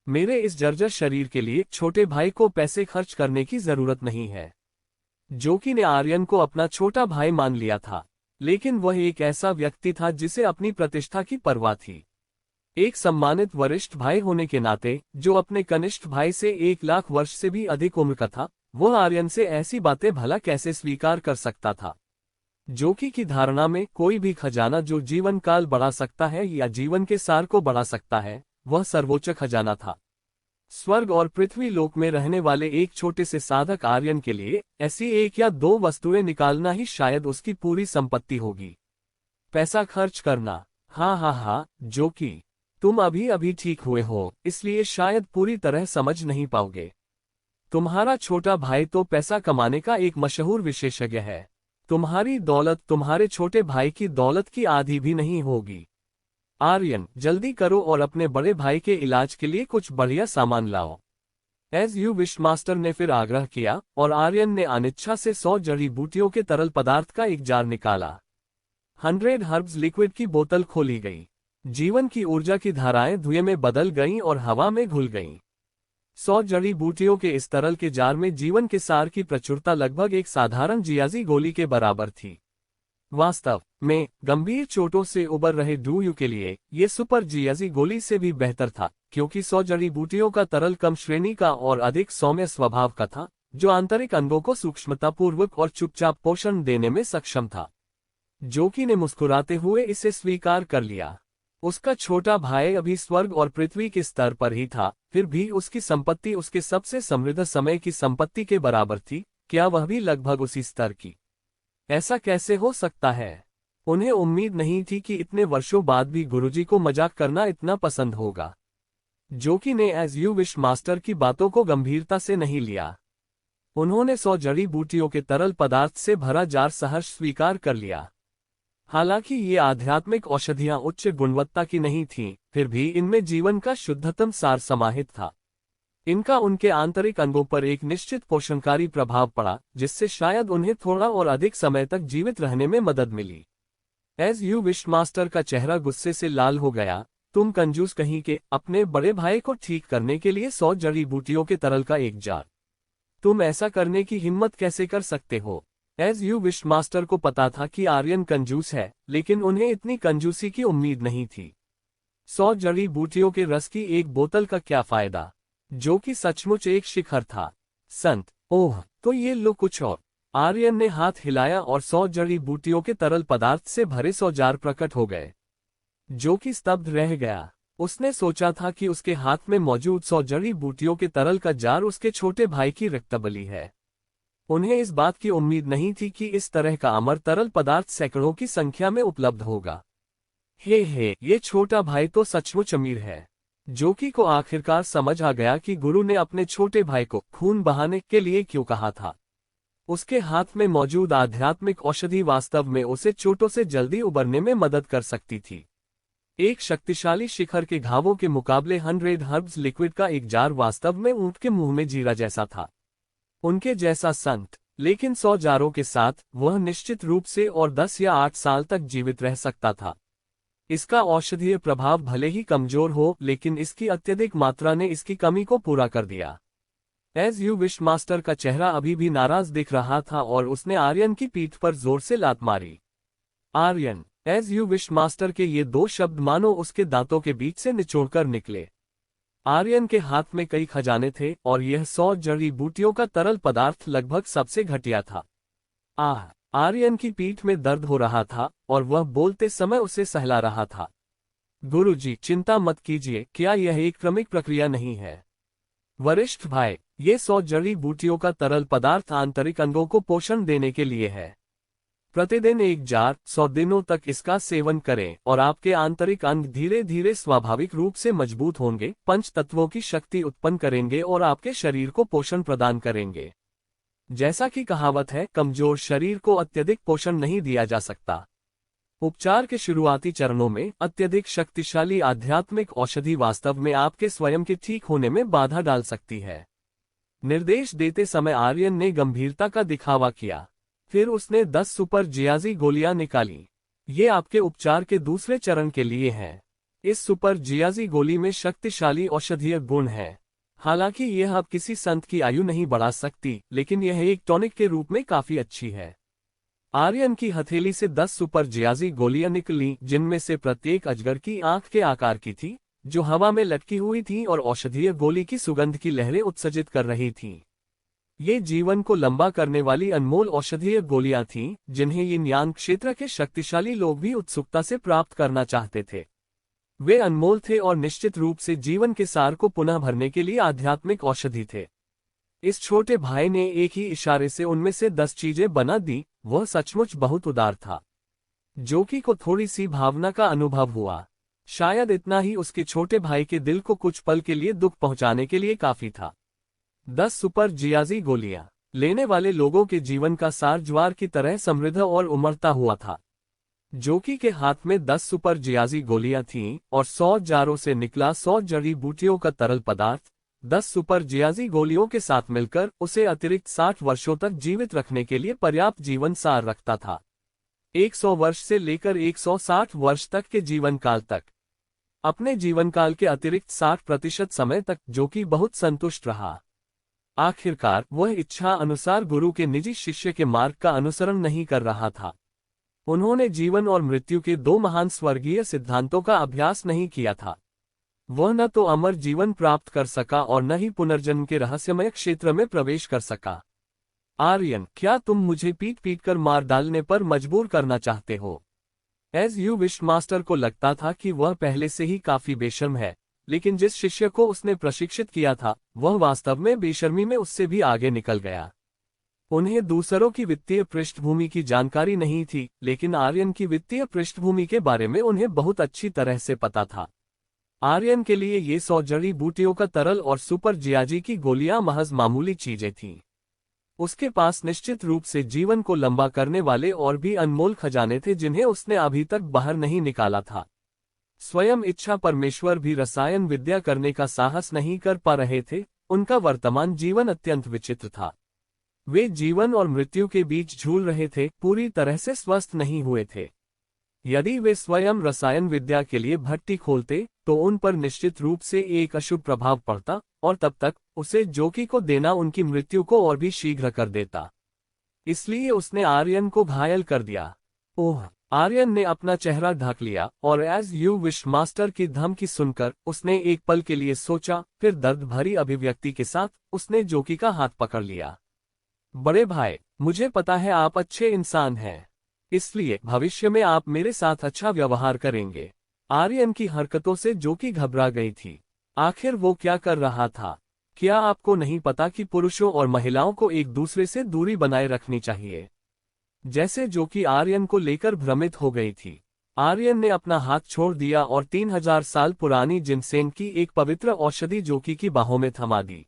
Speaker 1: मेरे इस जर्जर शरीर के लिए छोटे भाई को पैसे खर्च करने की जरूरत नहीं है। जोकी ने आर्यन को अपना छोटा भाई मान लिया था, लेकिन वह एक ऐसा व्यक्ति था जिसे अपनी प्रतिष्ठा की परवाह थी। एक सम्मानित वरिष्ठ भाई होने के नाते, जो अपने कनिष्ठ भाई से 1 लाख वर्ष से भी अधिक उम्र का था, वह आर्यन से ऐसी बातें भला कैसे स्वीकार कर सकता था। जोकी की धारणा में कोई भी खजाना जो जीवन काल बढ़ा सकता है या जीवन के सार को बढ़ा सकता है, वह सर्वोच्च खजाना था। स्वर्ग और पृथ्वी लोक में रहने वाले एक छोटे से साधक आर्यन के लिए ऐसी 1 या 2 वस्तुएं निकालना ही शायद उसकी पूरी संपत्ति होगी। पैसा खर्च करना, हाँ, जोकी, तुम अभी अभी ठीक हुए हो, इसलिए शायद पूरी तरह समझ नहीं पाओगे। तुम्हारा छोटा भाई तो पैसा कमाने का एक मशहूर विशेषज्ञ है। तुम्हारी दौलत तुम्हारे छोटे भाई की दौलत की आधी भी नहीं होगी। आर्यन, जल्दी करो और अपने बड़े भाई के इलाज के लिए कुछ बढ़िया सामान लाओ। एस यू विशमास्टर ने फिर आग्रह किया, और आर्यन ने अनिच्छा से 100 जड़ी बूटियों के तरल पदार्थ का एक जार निकाला। 100 हर्ब्स लिक्विड की बोतल खोली गई। जीवन की ऊर्जा की धाराएं धुएं में बदल गईं और हवा में घुल गईं। 100 जड़ी बूटियों के इस तरल के जार में जीवन के सार की प्रचुरता लगभग एक साधारण जियाजी गोली के बराबर थी। वास्तव में गंभीर चोटों से उबर रहे डूयू के लिए ये सुपर जियाजी गोली से भी बेहतर था, क्योंकि 100 जड़ी बूटियों का तरल कम श्रेणी का और अधिक सौम्य स्वभाव का था, जो आंतरिक अंगों को सूक्ष्मतापूर्वक और चुपचाप पोषण देने में सक्षम था। जोकी ने मुस्कुराते हुए इसे स्वीकार कर लिया। उसका छोटा भाई अभी स्वर्ग और पृथ्वी के स्तर पर ही था, फिर भी उसकी संपत्ति उसके सबसे समृद्ध समय की संपत्ति के बराबर थी, क्या वह भी लगभग उसी स्तर की? ऐसा कैसे हो सकता है? उन्हें उम्मीद नहीं थी कि इतने वर्षों बाद भी गुरुजी को मजाक करना इतना पसंद होगा। जोकी ने एस यू विशमास्टर की बातों को गंभीरता से नहीं लिया। उन्होंने 100 जड़ी बूटियों के तरल पदार्थ से भरा जार सहर्ष स्वीकार कर लिया। हालांकि ये आध्यात्मिक औषधियां उच्च गुणवत्ता की नहीं थीं, फिर भी इनमें जीवन का शुद्धतम सार समाहित था। इनका उनके आंतरिक अंगों पर एक निश्चित पोषणकारी प्रभाव पड़ा, जिससे शायद उन्हें थोड़ा और अधिक समय तक जीवित रहने में मदद मिली। एस यू विशमास्टर का चेहरा गुस्से से लाल हो गया। तुम कंजूस कहीं के, अपने बड़े भाई को ठीक करने के लिए 100 जड़ी बूटियों के तरल का एक जार। तुम ऐसा करने की हिम्मत कैसे कर सकते हो? एस यू विशमास्टर को पता था कि आर्यन कंजूस है, लेकिन उन्हें इतनी कंजूसी की उम्मीद नहीं थी। 100 जड़ी बूटियों के रस की एक बोतल का क्या फायदा? जो कि सचमुच एक शिखर था। संत, ओह, तो ये लो कुछ और। आर्यन ने हाथ हिलाया और 100 जड़ी बूटियों के तरल पदार्थ से भरे 100 जार प्रकट हो गए। जो कि स्तब्ध रह गया। उसने सोचा था कि उसके हाथ में मौजूद 100 जड़ी बूटियों के तरल का जार उसके छोटे भाई की रक्तबलि है। उन्हें इस बात की उम्मीद नहीं थी कि इस तरह का अमर तरल पदार्थ सैकड़ों की संख्या में उपलब्ध होगा। हे, ये छोटा भाई तो सचमुच अमीर है। जोकी को आखिरकार समझ आ गया कि गुरु ने अपने छोटे भाई को खून बहाने के लिए क्यों कहा था। उसके हाथ में मौजूद आध्यात्मिक औषधि वास्तव में उसे चोटों से जल्दी उबरने में मदद कर सकती थी। एक शक्तिशाली शिखर के घावों के मुकाबले 100 हर्ब्स लिक्विड का एक जार वास्तव में ऊंट के मुंह में जीरा जैसा था। उनके जैसा संत, लेकिन 100 जारों के साथ वह निश्चित रूप से और 10 या 8 साल तक जीवित रह सकता था। इसका औषधीय प्रभाव भले ही कमजोर हो, लेकिन इसकी अत्यधिक मात्रा ने इसकी कमी को पूरा कर दिया। एज यू विश मास्टर का चेहरा अभी भी नाराज दिख रहा था और उसने आर्यन की पीठ पर जोर से लात मारी। Aryan, as you wish master के ये दो शब्द मानो उसके दांतों के बीच से निचोड़कर निकले। आर्यन के हाथ में कई खजाने थे और यह 100 जड़ी बूटियों का तरल पदार्थ लगभग सबसे घटिया था। आर्यन की पीठ में दर्द हो रहा था और वह बोलते समय उसे सहला रहा था। गुरुजी, चिंता मत कीजिए, क्या यह एक क्रमिक प्रक्रिया नहीं है? वरिष्ठ भाई, ये 100 जड़ी बूटियों का तरल पदार्थ आंतरिक अंगों को पोषण देने के लिए है। प्रतिदिन 1 जार 100 दिनों तक इसका सेवन करें और आपके आंतरिक अंग धीरे धीरे स्वाभाविक रूप से मजबूत होंगे, पंच तत्वों की शक्ति उत्पन्न करेंगे और आपके शरीर को पोषण प्रदान करेंगे। जैसा कि कहावत है, कमजोर शरीर को अत्यधिक पोषण नहीं दिया जा सकता। उपचार के शुरुआती चरणों में अत्यधिक शक्तिशाली आध्यात्मिक औषधि वास्तव में आपके स्वयं के ठीक होने में बाधा डाल सकती है। निर्देश देते समय आर्यन ने गंभीरता का दिखावा किया। फिर उसने 10 सुपर जियाजी गोलियां निकाली। ये आपके उपचार के दूसरे चरण के लिए है। इस सुपर जियाजी गोली में शक्तिशाली औषधीय गुण है। हालांकि यह अब किसी संत की आयु नहीं बढ़ा सकती, लेकिन यह एक टॉनिक के रूप में काफी अच्छी है। आर्यन की हथेली से 10 सुपर जियाजी गोलियां निकली, जिनमें से प्रत्येक अजगर की आंख के आकार की थी, जो हवा में लटकी हुई थी और औषधीय गोली की सुगंध की लहरें उत्सर्जित कर रही थीं। ये जीवन को लंबा करने वाली अनमोल औषधीय गोलियां थीं, जिन्हें यिन यांग क्षेत्र के शक्तिशाली लोग भी उत्सुकता से प्राप्त करना चाहते थे। वे अनमोल थे और निश्चित रूप से जीवन के सार को पुनः भरने के लिए आध्यात्मिक औषधि थे। इस छोटे भाई ने एक ही इशारे से उनमें से 10 चीजें बना दी। वह सचमुच बहुत उदार था। जोकी को थोड़ी सी भावना का अनुभव हुआ। शायद इतना ही उसके छोटे भाई के दिल को कुछ पल के लिए दुख पहुंचाने के लिए काफी था। 10 सुपर जियाजी गोलियां लेने वाले लोगों के जीवन का सार ज्वार की तरह समृद्ध और उमड़ता हुआ था। जोकी के हाथ में 10 सुपर जियाजी गोलियां थीं और 100 जारों से निकला 100 जड़ी बूटियों का तरल पदार्थ 10 सुपर जियाजी गोलियों के साथ मिलकर उसे अतिरिक्त 60 वर्षों तक जीवित रखने के लिए पर्याप्त जीवन सार रखता था। 100 वर्ष से लेकर 160 वर्ष तक के जीवन काल तक। अपने जीवन काल के अतिरिक्त 60% समय तक जोकी बहुत संतुष्ट रहा। आखिरकार वह इच्छा अनुसार गुरु के निजी शिष्य के मार्ग का अनुसरण नहीं कर रहा था। उन्होंने जीवन और मृत्यु के 2 महान स्वर्गीय सिद्धांतों का अभ्यास नहीं किया था। वह न तो अमर जीवन प्राप्त कर सका और न ही पुनर्जन्म के रहस्यमय क्षेत्र में प्रवेश कर सका। आर्यन, क्या तुम मुझे पीट पीट कर मार डालने पर मजबूर करना चाहते हो? एज यू विश मास्टर को लगता था कि वह पहले से ही काफी बेशर्म है, लेकिन जिस शिष्य को उसने प्रशिक्षित किया था वह वास्तव में बेशर्मी में उससे भी आगे निकल गया। उन्हें दूसरों की वित्तीय पृष्ठभूमि की जानकारी नहीं थी, लेकिन आर्यन की वित्तीय पृष्ठभूमि के बारे में उन्हें बहुत अच्छी तरह से पता था। आर्यन के लिए ये 100 जड़ी बूटियों का तरल और सुपर जियाजी की गोलियां महज मामूली चीजें थीं। उसके पास निश्चित रूप से जीवन को लंबा करने वाले और भी अनमोल खजाने थे, जिन्हें उसने अभी तक बाहर नहीं निकाला था। स्वयं इच्छा परमेश्वर भी रसायन विद्या करने का साहस नहीं कर पा रहे थे। उनका वर्तमान जीवन अत्यंत विचित्र था। वे जीवन और मृत्यु के बीच झूल रहे थे, पूरी तरह से स्वस्थ नहीं हुए थे। यदि वे स्वयं रसायन विद्या के लिए भट्टी खोलते तो उन पर निश्चित रूप से एक अशुभ प्रभाव पड़ता और तब तक उसे जोकी को देना उनकी मृत्यु को और भी शीघ्र कर देता। इसलिए उसने आर्यन को घायल कर दिया। ओह! आर्यन ने अपना चेहरा ढक लिया और एज यू विश मास्टर की धमकी सुनकर उसने एक पल के लिए सोचा, फिर दर्द भरी अभिव्यक्ति के साथ उसने जोकी का हाथ पकड़ लिया। बड़े भाई, मुझे पता है आप अच्छे इंसान हैं, इसलिए भविष्य में आप मेरे साथ अच्छा व्यवहार करेंगे। आर्यन की हरकतों से जोकी घबरा गई थी। आखिर वो क्या कर रहा था? क्या आपको नहीं पता कि पुरुषों और महिलाओं को एक दूसरे से दूरी बनाए रखनी चाहिए? जैसे जोकी आर्यन को लेकर भ्रमित हो गई थी। आर्यन ने अपना हाथ छोड़ दिया और 3000 साल पुरानी जिनसेंग की एक पवित्र औषधि जोकी की बाहों में थमा दी।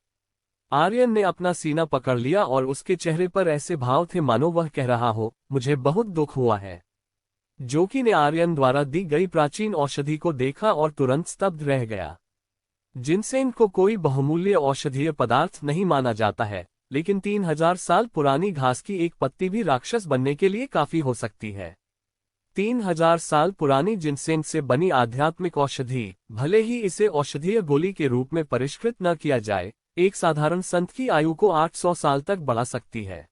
Speaker 1: आर्यन ने अपना सीना पकड़ लिया और उसके चेहरे पर ऐसे भाव थे मानो वह कह रहा हो, मुझे बहुत दुख हुआ है। जोकी ने आर्यन द्वारा दी गई प्राचीन औषधि को देखा और तुरंत स्तब्ध रह गया। जिनसेंग को कोई बहुमूल्य औषधीय पदार्थ नहीं माना जाता है, लेकिन 3000 साल पुरानी घास की एक पत्ती भी राक्षस बनने के लिए काफी हो सकती है। 3000 साल पुरानी जिनसेंग से बनी आध्यात्मिक औषधि, भले ही इसे औषधीय गोली के रूप में परिष्कृत न किया जाए, एक साधारण संत की आयु को 800 साल तक बढ़ा सकती है।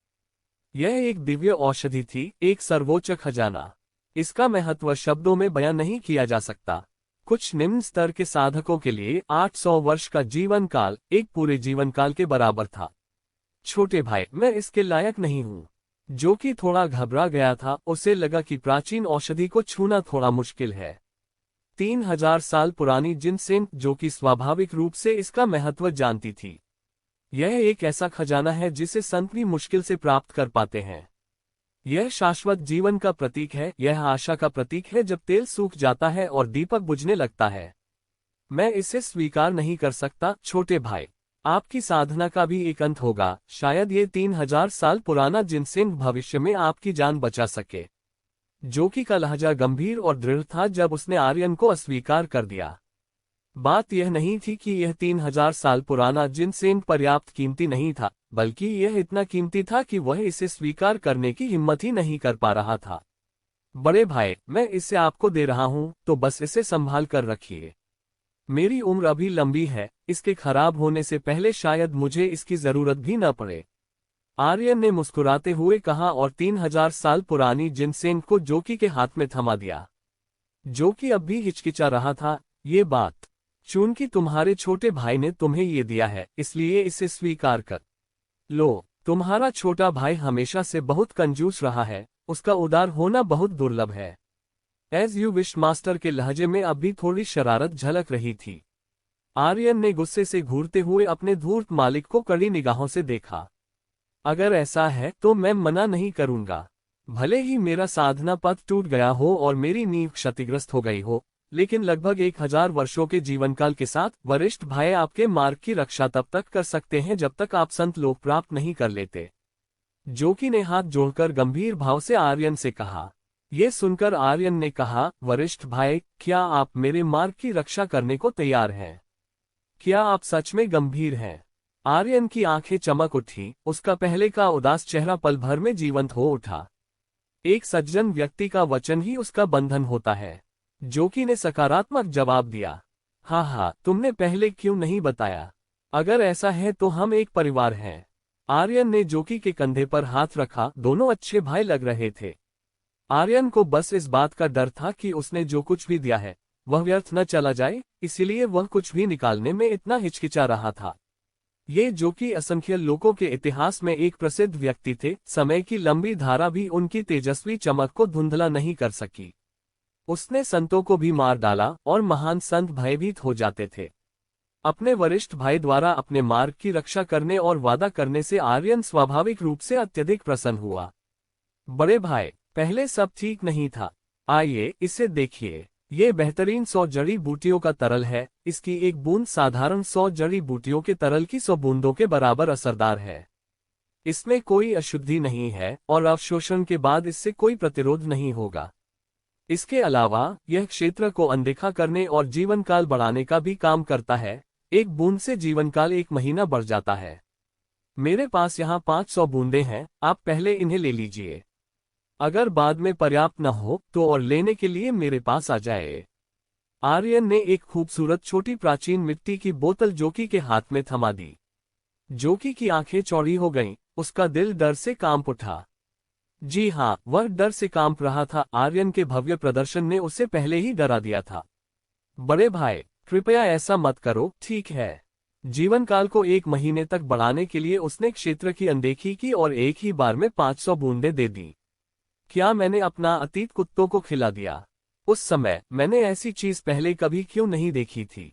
Speaker 1: यह एक दिव्य औषधि थी, एक सर्वोच्च खजाना। इसका महत्व शब्दों में बयान नहीं किया जा सकता। कुछ निम्न स्तर के साधकों के लिए 800 वर्ष का जीवन काल एक पूरे जीवन काल के बराबर था। छोटे भाई, मैं इसके लायक नहीं हूँ। जो कि थोड़ा घबरा गया था, उसे लगा कि प्राचीन औषधि को छूना थोड़ा मुश्किल है। 3000 साल पुरानी जिनसेंग, जो कि स्वाभाविक रूप से इसका महत्व जानती थी। यह एक ऐसा खजाना है जिसे संत भी मुश्किल से प्राप्त कर पाते हैं। यह शाश्वत जीवन का प्रतीक है, यह आशा का प्रतीक है जब तेल सूख जाता है और दीपक बुझने लगता है। मैं इसे स्वीकार नहीं कर सकता छोटे भाई। आपकी साधना का भी एक अंत होगा। शायद ये 3000 साल पुराना जिनसेंग भविष्य में आपकी जान बचा सके। जोकी का लहजा गंभीर और दृढ़ था जब उसने आर्यन को अस्वीकार कर दिया। बात यह नहीं थी कि यह 3000 साल पुराना जिनसेंग पर्याप्त कीमती नहीं था, बल्कि यह इतना कीमती था कि वह इसे स्वीकार करने की हिम्मत ही नहीं कर पा रहा था। बड़े भाई, मैं इसे आपको दे रहा हूं, तो बस इसे संभाल कर रखिए। मेरी उम्र अभी लंबी है, इसके खराब होने से पहले शायद मुझे इसकी जरूरत भी न पड़े। आर्यन ने मुस्कुराते हुए कहा और 3000 साल पुरानी जिनसेंग को जोकी के हाथ में थमा दिया। जोकी अब भी हिचकिचा रहा था। ये बात, चूंकि तुम्हारे छोटे भाई ने तुम्हें ये दिया है, इसलिए इसे स्वीकार कर लो। तुम्हारा छोटा भाई हमेशा से बहुत कंजूस रहा है, उसका उदार होना बहुत दुर्लभ है। एज यू विश मास्टर के लहजे में अब भी थोड़ी शरारत झलक रही थी। आर्यन ने गुस्से से घूरते हुए अपने धूर्त मालिक को कड़ी निगाहों से देखा। अगर ऐसा है तो मैं मना नहीं करूंगा। भले ही मेरा साधना पथ टूट गया हो और मेरी नींव क्षतिग्रस्त हो गई हो, लेकिन लगभग 1000 वर्षों के जीवनकाल के साथ वरिष्ठ भाई आपके मार्ग की रक्षा तब तक कर सकते हैं जब तक आप संत लोक प्राप्त नहीं कर लेते। जोकी ने हाथ जोड़कर गंभीर भाव से आर्यन से कहा। ये सुनकर आर्यन ने कहा, वरिष्ठ भाई, क्या आप मेरे मार्ग की रक्षा करने को तैयार हैं? क्या आप सच में गंभीर हैं? आर्यन की आंखें चमक उठी, उसका पहले का उदास चेहरा पल भर में जीवंत हो उठा। एक सज्जन व्यक्ति का वचन ही उसका बंधन होता है। जोकी ने सकारात्मक जवाब दिया। हाँ, तुमने पहले क्यों नहीं बताया? अगर ऐसा है तो हम एक परिवार हैं। आर्यन ने जोकी के कंधे पर हाथ रखा। दोनों अच्छे भाई लग रहे थे। आर्यन को बस इस बात का डर था कि उसने जो कुछ भी दिया है वह व्यर्थ न चला जाए, इसीलिए वह कुछ भी निकालने में इतना हिचकिचा रहा था। ये जोकी असंख्य लोगों के इतिहास में एक प्रसिद्ध व्यक्ति थे। समय की लंबी धारा भी उनकी तेजस्वी चमक को धुंधला नहीं कर सकी। उसने संतों को भी मार डाला और महान संत भयभीत हो जाते थे। अपने वरिष्ठ भाई द्वारा अपने मार्ग की रक्षा करने और वादा करने से आर्यन स्वाभाविक रूप से अत्यधिक प्रसन्न हुआ। बड़े भाई, पहले सब ठीक नहीं था। आइए इसे देखिए। ये बेहतरीन 100 जड़ी बूटियों का तरल है। इसकी एक बूंद साधारण 100 जड़ी बूटियों के तरल की 100 बूंदों के बराबर असरदार है। इसमें कोई अशुद्धि नहीं है और अवशोषण के बाद इससे कोई प्रतिरोध नहीं होगा। इसके अलावा यह क्षेत्र को अनदेखा करने और जीवनकाल बढ़ाने का भी काम करता है। एक बूंद से जीवनकाल 1 महीना बढ़ जाता है। मेरे पास यहाँ 500 बूंदें हैं, आप पहले इन्हें ले लीजिए। अगर बाद में पर्याप्त न हो तो और लेने के लिए मेरे पास आ जाए। आर्यन ने एक खूबसूरत छोटी प्राचीन मिट्टी की बोतल जोकी के हाथ में थमा दी। जोकी की आंखें चौड़ी हो गईं, उसका दिल डर से कांप उठा। जी हाँ, वह डर से कांप रहा था। आर्यन के भव्य प्रदर्शन ने उसे पहले ही डरा दिया था। बड़े भाई, कृपया ऐसा मत करो, ठीक है? जीवनकाल को 1 महीने तक बढ़ाने के लिए उसने क्षेत्र की अनदेखी की और एक ही बार में 500 बूंदें दे दी। क्या मैंने अपना अतीत कुत्तों को खिला दिया? उस समय मैंने ऐसी चीज पहले कभी क्यों नहीं देखी थी?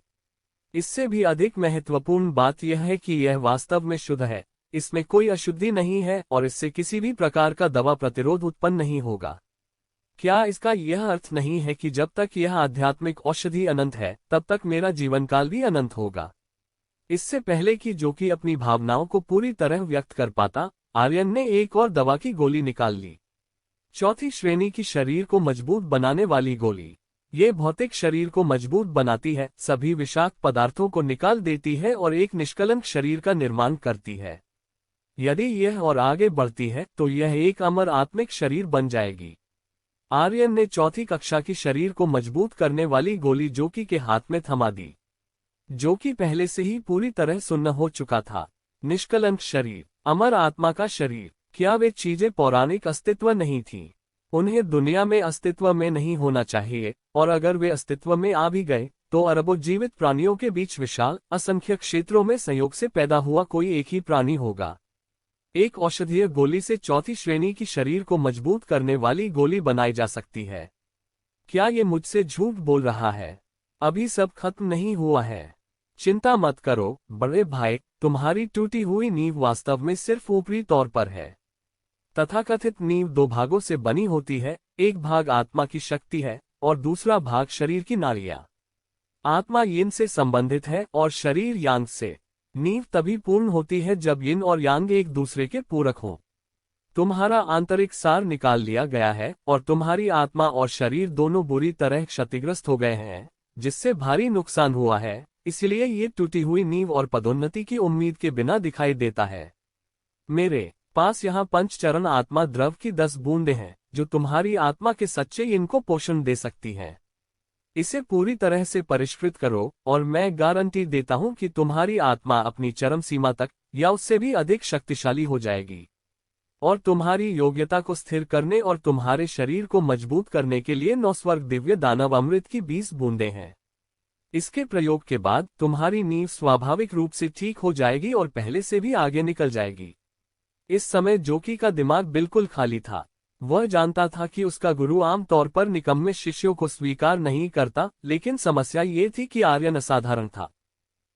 Speaker 1: इससे भी अधिक महत्वपूर्ण बात यह है कि यह वास्तव में शुद्ध है। इसमें कोई अशुद्धि नहीं है और इससे किसी भी प्रकार का दवा प्रतिरोध उत्पन्न नहीं होगा। क्या इसका यह अर्थ नहीं है कि जब तक यह आध्यात्मिक औषधि अनंत है, तब तक मेरा जीवनकाल भी अनंत होगा? इससे पहले कि जोकी अपनी भावनाओं को पूरी तरह व्यक्त कर पाता, आर्यन ने एक और दवा की गोली निकाल ली। 4थी श्रेणी की शरीर को मजबूत बनाने वाली गोली। ये भौतिक शरीर को मजबूत बनाती है, सभी विषाक्त पदार्थों को निकाल देती है और एक निष्कलंक शरीर का निर्माण करती है। यदि यह और आगे बढ़ती है तो यह एक अमर आत्मिक शरीर बन जाएगी। आर्यन ने चौथी कक्षा की शरीर को मजबूत करने वाली गोली जोकी के हाथ में थमा दी। जोकी पहले से ही पूरी तरह सुन्न हो चुका था। निष्कलंक शरीर, अमर आत्मा का शरीर, क्या वे चीजें पौराणिक अस्तित्व नहीं थीं? उन्हें दुनिया में अस्तित्व में नहीं होना चाहिए, और अगर वे अस्तित्व में आ भी गए तो अरबों जीवित प्राणियों के बीच विशाल असंख्य क्षेत्रों में संयोग से पैदा हुआ कोई एक ही प्राणी होगा। एक औषधीय गोली से चौथी श्रेणी की शरीर को मजबूत करने वाली गोली बनाई जा सकती है। क्या ये मुझसे झूठ बोल रहा है? अभी सब खत्म नहीं हुआ है। चिंता मत करो बड़े भाई, तुम्हारी टूटी हुई नींव वास्तव में सिर्फ ऊपरी तौर पर है। तथाकथित नींव दो भागों से बनी होती है, एक भाग आत्मा की शक्ति है और दूसरा भाग शरीर की नाड़ियां। आत्मा यिन से संबंधित है और शरीर यांग से। नींव तभी पूर्ण होती है जब यिन और यांग एक दूसरे के पूरक हों। तुम्हारा आंतरिक सार निकाल लिया गया है और तुम्हारी आत्मा और शरीर दोनों बुरी तरह क्षतिग्रस्त हो गए हैं, जिससे भारी नुकसान हुआ है। इसलिए ये टूटी हुई नींव और पदोन्नति की उम्मीद के बिना दिखाई देता है। मेरे पास यहाँ पंचचरण आत्मा द्रव की 10 बूंदें हैं, जो तुम्हारी आत्मा के सच्चे इनको पोषण दे सकती हैं। इसे पूरी तरह से परिष्कृत करो और मैं गारंटी देता हूं कि तुम्हारी आत्मा अपनी चरम सीमा तक या उससे भी अधिक शक्तिशाली हो जाएगी। और तुम्हारी योग्यता को स्थिर करने और तुम्हारे शरीर को मजबूत करने के लिए 9 स्वर्ग दिव्य दानव अमृत की 20 बूंदें हैं। इसके प्रयोग के बाद तुम्हारी नींव स्वाभाविक रूप से ठीक हो जाएगी और पहले से भी आगे निकल जाएगी। इस समय जोकी का दिमाग बिल्कुल खाली था। वह जानता था कि उसका गुरु आम तौर पर निकम्मे शिष्यों को स्वीकार नहीं करता, लेकिन समस्या ये थी कि आर्यन असाधारण था।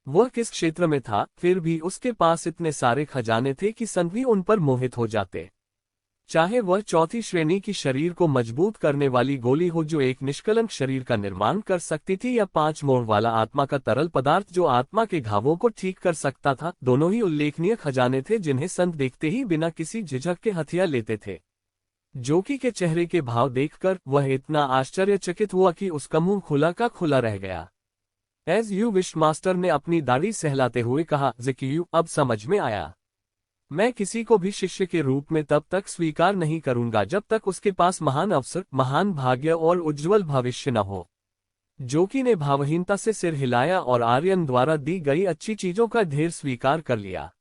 Speaker 1: वह किस क्षेत्र में था, फिर भी उसके पास इतने सारे खजाने थे कि संत भी उन पर मोहित हो जाते। चाहे वह चौथी श्रेणी की शरीर को मजबूत करने वाली गोली हो जो एक निष्कलंक शरीर का निर्माण कर सकती थी, या 5 मोड़ वाला आत्मा का तरल पदार्थ जो आत्मा के घावों को ठीक कर सकता था। दोनों ही उल्लेखनीय खजाने थे जिन्हें संत देखते ही बिना किसी झिझक के हथिया लेते थे। जोकी के चेहरे के भाव देखकर वह इतना आश्चर्यचकित हुआ कि उसका मुंह खुला का खुला रह गया। एज यू विश, मास्टर ने अपनी दाढ़ी सहलाते हुए कहा। ज़िकियू, अब समझ में आया। मैं किसी को भी शिष्य के रूप में तब तक स्वीकार नहीं करूंगा जब तक उसके पास महान अवसर, महान भाग्य और उज्ज्वल भविष्य न हो। जोकी ने भावहीनता से सिर हिलाया और आर्यन द्वारा दी गई अच्छी चीजों का ढेर स्वीकार कर लिया।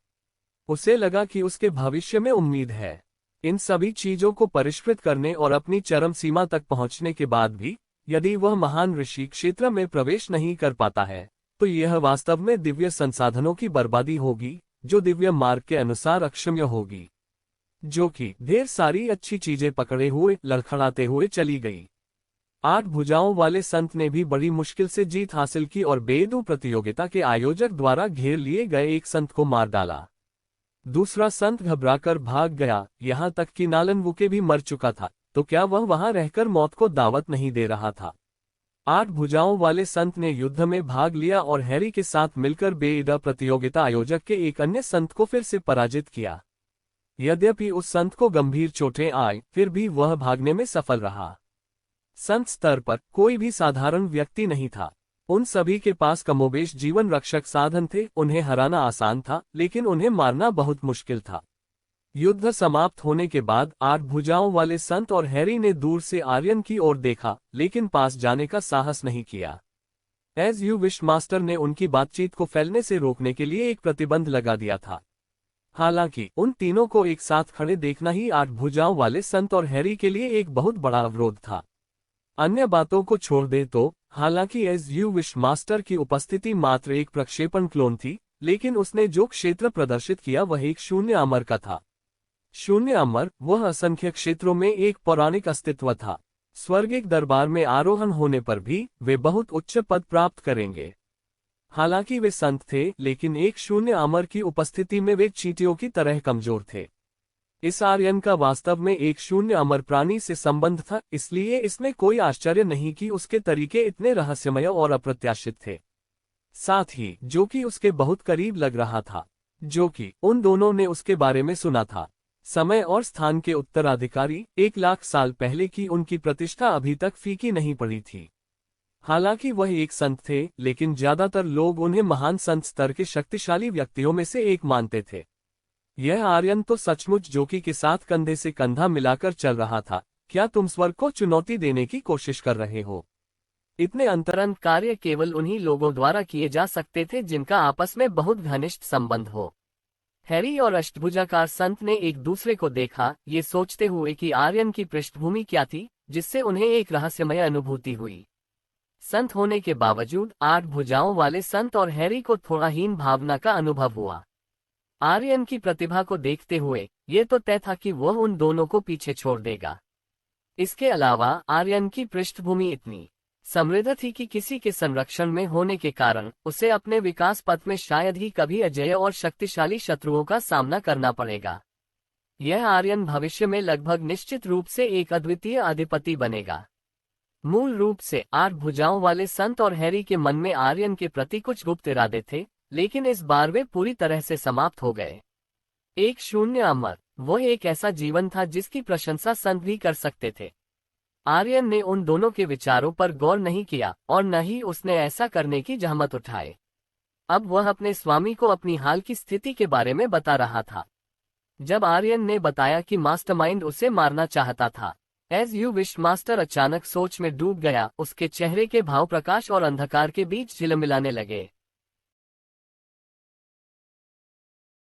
Speaker 1: उसे लगा कि उसके भविष्य में उम्मीद है। इन सभी चीजों को परिष्कृत करने और अपनी चरम सीमा तक पहुंचने के बाद भी यदि वह महान ऋषि क्षेत्र में प्रवेश नहीं कर पाता है, तो यह वास्तव में दिव्य संसाधनों की बर्बादी होगी, जो दिव्य मार्ग के अनुसार अक्षम्य होगी। जो कि ढेर सारी अच्छी चीजें पकड़े हुए लड़खड़ाते हुए चली गई। 8 भुजाओं वाले संत ने भी बड़ी मुश्किल से जीत हासिल की और बेदू प्रतियोगिता के आयोजक द्वारा घेर लिए गए एक संत को मार डाला। दूसरा संत घबराकर भाग गया, यहाँ तक कि नालन वुके भी मर चुका था, तो क्या वह वहां रहकर मौत को दावत नहीं दे रहा था? 8 भुजाओं वाले संत ने युद्ध में भाग लिया और हैरी के साथ मिलकर बेईदा प्रतियोगिता आयोजक के एक अन्य संत को फिर से पराजित किया। यद्यपि उस संत को गंभीर चोटें आई, फिर भी वह भागने में सफल रहा। संत स्तर पर कोई भी साधारण व्यक्ति नहीं था। उन सभी के पास कमोबेश जीवन रक्षक साधन थे। उन्हें हराना आसान था, लेकिन उन्हें मारना बहुत मुश्किल था। युद्ध समाप्त होने के बाद 8 भुजाओं वाले संत और हैरी ने दूर से आर्यन की ओर देखा, लेकिन पास जाने का साहस नहीं किया। एज यू विश, मास्टर ने उनकी बातचीत को फैलने से रोकने के लिए एक प्रतिबंध लगा दिया था। हालांकि उन तीनों को एक साथ खड़े देखना ही 8 भुजाओं वाले संत और हैरी के लिए एक बहुत बड़ा अवरोध था। अन्य बातों को छोड़ दे तो, हालांकि एज यू विश मास्टर की उपस्थिति मात्र एक प्रक्षेपण क्लोन थी, लेकिन उसने जो क्षेत्र प्रदर्शित किया वह एक शून्य अमर का था। शून्य अमर वह असंख्य क्षेत्रों में एक पौराणिक अस्तित्व था। स्वर्गिक दरबार में आरोहण होने पर भी वे बहुत उच्च पद प्राप्त करेंगे। हालांकि वे संत थे, लेकिन एक शून्य अमर की उपस्थिति में वे चींटियों की तरह कमजोर थे। इस आर्यन का वास्तव में एक शून्य अमर प्राणी से संबंध था, इसलिए इसमें कोई आश्चर्य नहीं कि उसके तरीके इतने रहस्यमय और अप्रत्याशित थे। साथ ही जो कि उसके बहुत करीब लग रहा था, जो कि उन दोनों ने उसके बारे में सुना था। समय और स्थान के उत्तराधिकारी 1 लाख साल पहले की उनकी प्रतिष्ठा अभी तक फीकी नहीं पड़ी थी। हालांकि वह एक संत थे, लेकिन ज्यादातर लोग उन्हें महान संत स्तर के शक्तिशाली व्यक्तियों में से एक मानते थे। यह आर्यन तो सचमुच जोकी के साथ कंधे से कंधा मिलाकर चल रहा था, क्या तुम स्वर्ग को चुनौती देने की कोशिश कर रहे हो? इतने अंतरंग कार्य केवल उन्हीं लोगों द्वारा किए जा सकते थे जिनका आपस में बहुत घनिष्ठ संबंध हो। हैरी और अष्टभुजाकार संत ने एक दूसरे को देखा, ये सोचते हुए कि आर्यन की पृष्ठभूमि क्या थी, जिससे उन्हें एक रहस्यमय अनुभूति हुई। संत होने के बावजूद 8 भुजाओं वाले संत और हैरी को थोड़ा हीन भावना का अनुभव हुआ। आर्यन की प्रतिभा को देखते हुए ये तो तय था कि वह उन दोनों को पीछे छोड़ देगा। इसके अलावा आर्यन की पृष्ठभूमि इतनी समृद्ध थी कि किसी के संरक्षण में होने के कारण उसे अपने विकास पथ में शायद ही कभी अजेय और शक्तिशाली शत्रुओं का सामना करना पड़ेगा। यह आर्यन भविष्य में लगभग निश्चित रूप से एक अद्वितीय अधिपति बनेगा। मूल रूप से 8 भुजाओं वाले संत और हैरी के मन में आर्यन के प्रति कुछ गुप्त इरादे थे, लेकिन इस बार वे पूरी तरह से समाप्त हो गए। एक शून्य अमर, वह एक ऐसा जीवन था जिसकी प्रशंसा संत भी कर सकते थे। आर्यन ने उन दोनों के विचारों पर गौर नहीं किया और न ही उसने ऐसा करने की जहमत उठाए। अब वह अपने स्वामी को अपनी हाल की स्थिति के बारे में बता रहा था। जब आर्यन ने बताया कि मास्टरमाइंड उसे मारना चाहता था, एज यू विश मास्टर अचानक सोच में डूब गया। उसके चेहरे के भाव प्रकाश और अंधकार के बीच झिलमिलाने लगे।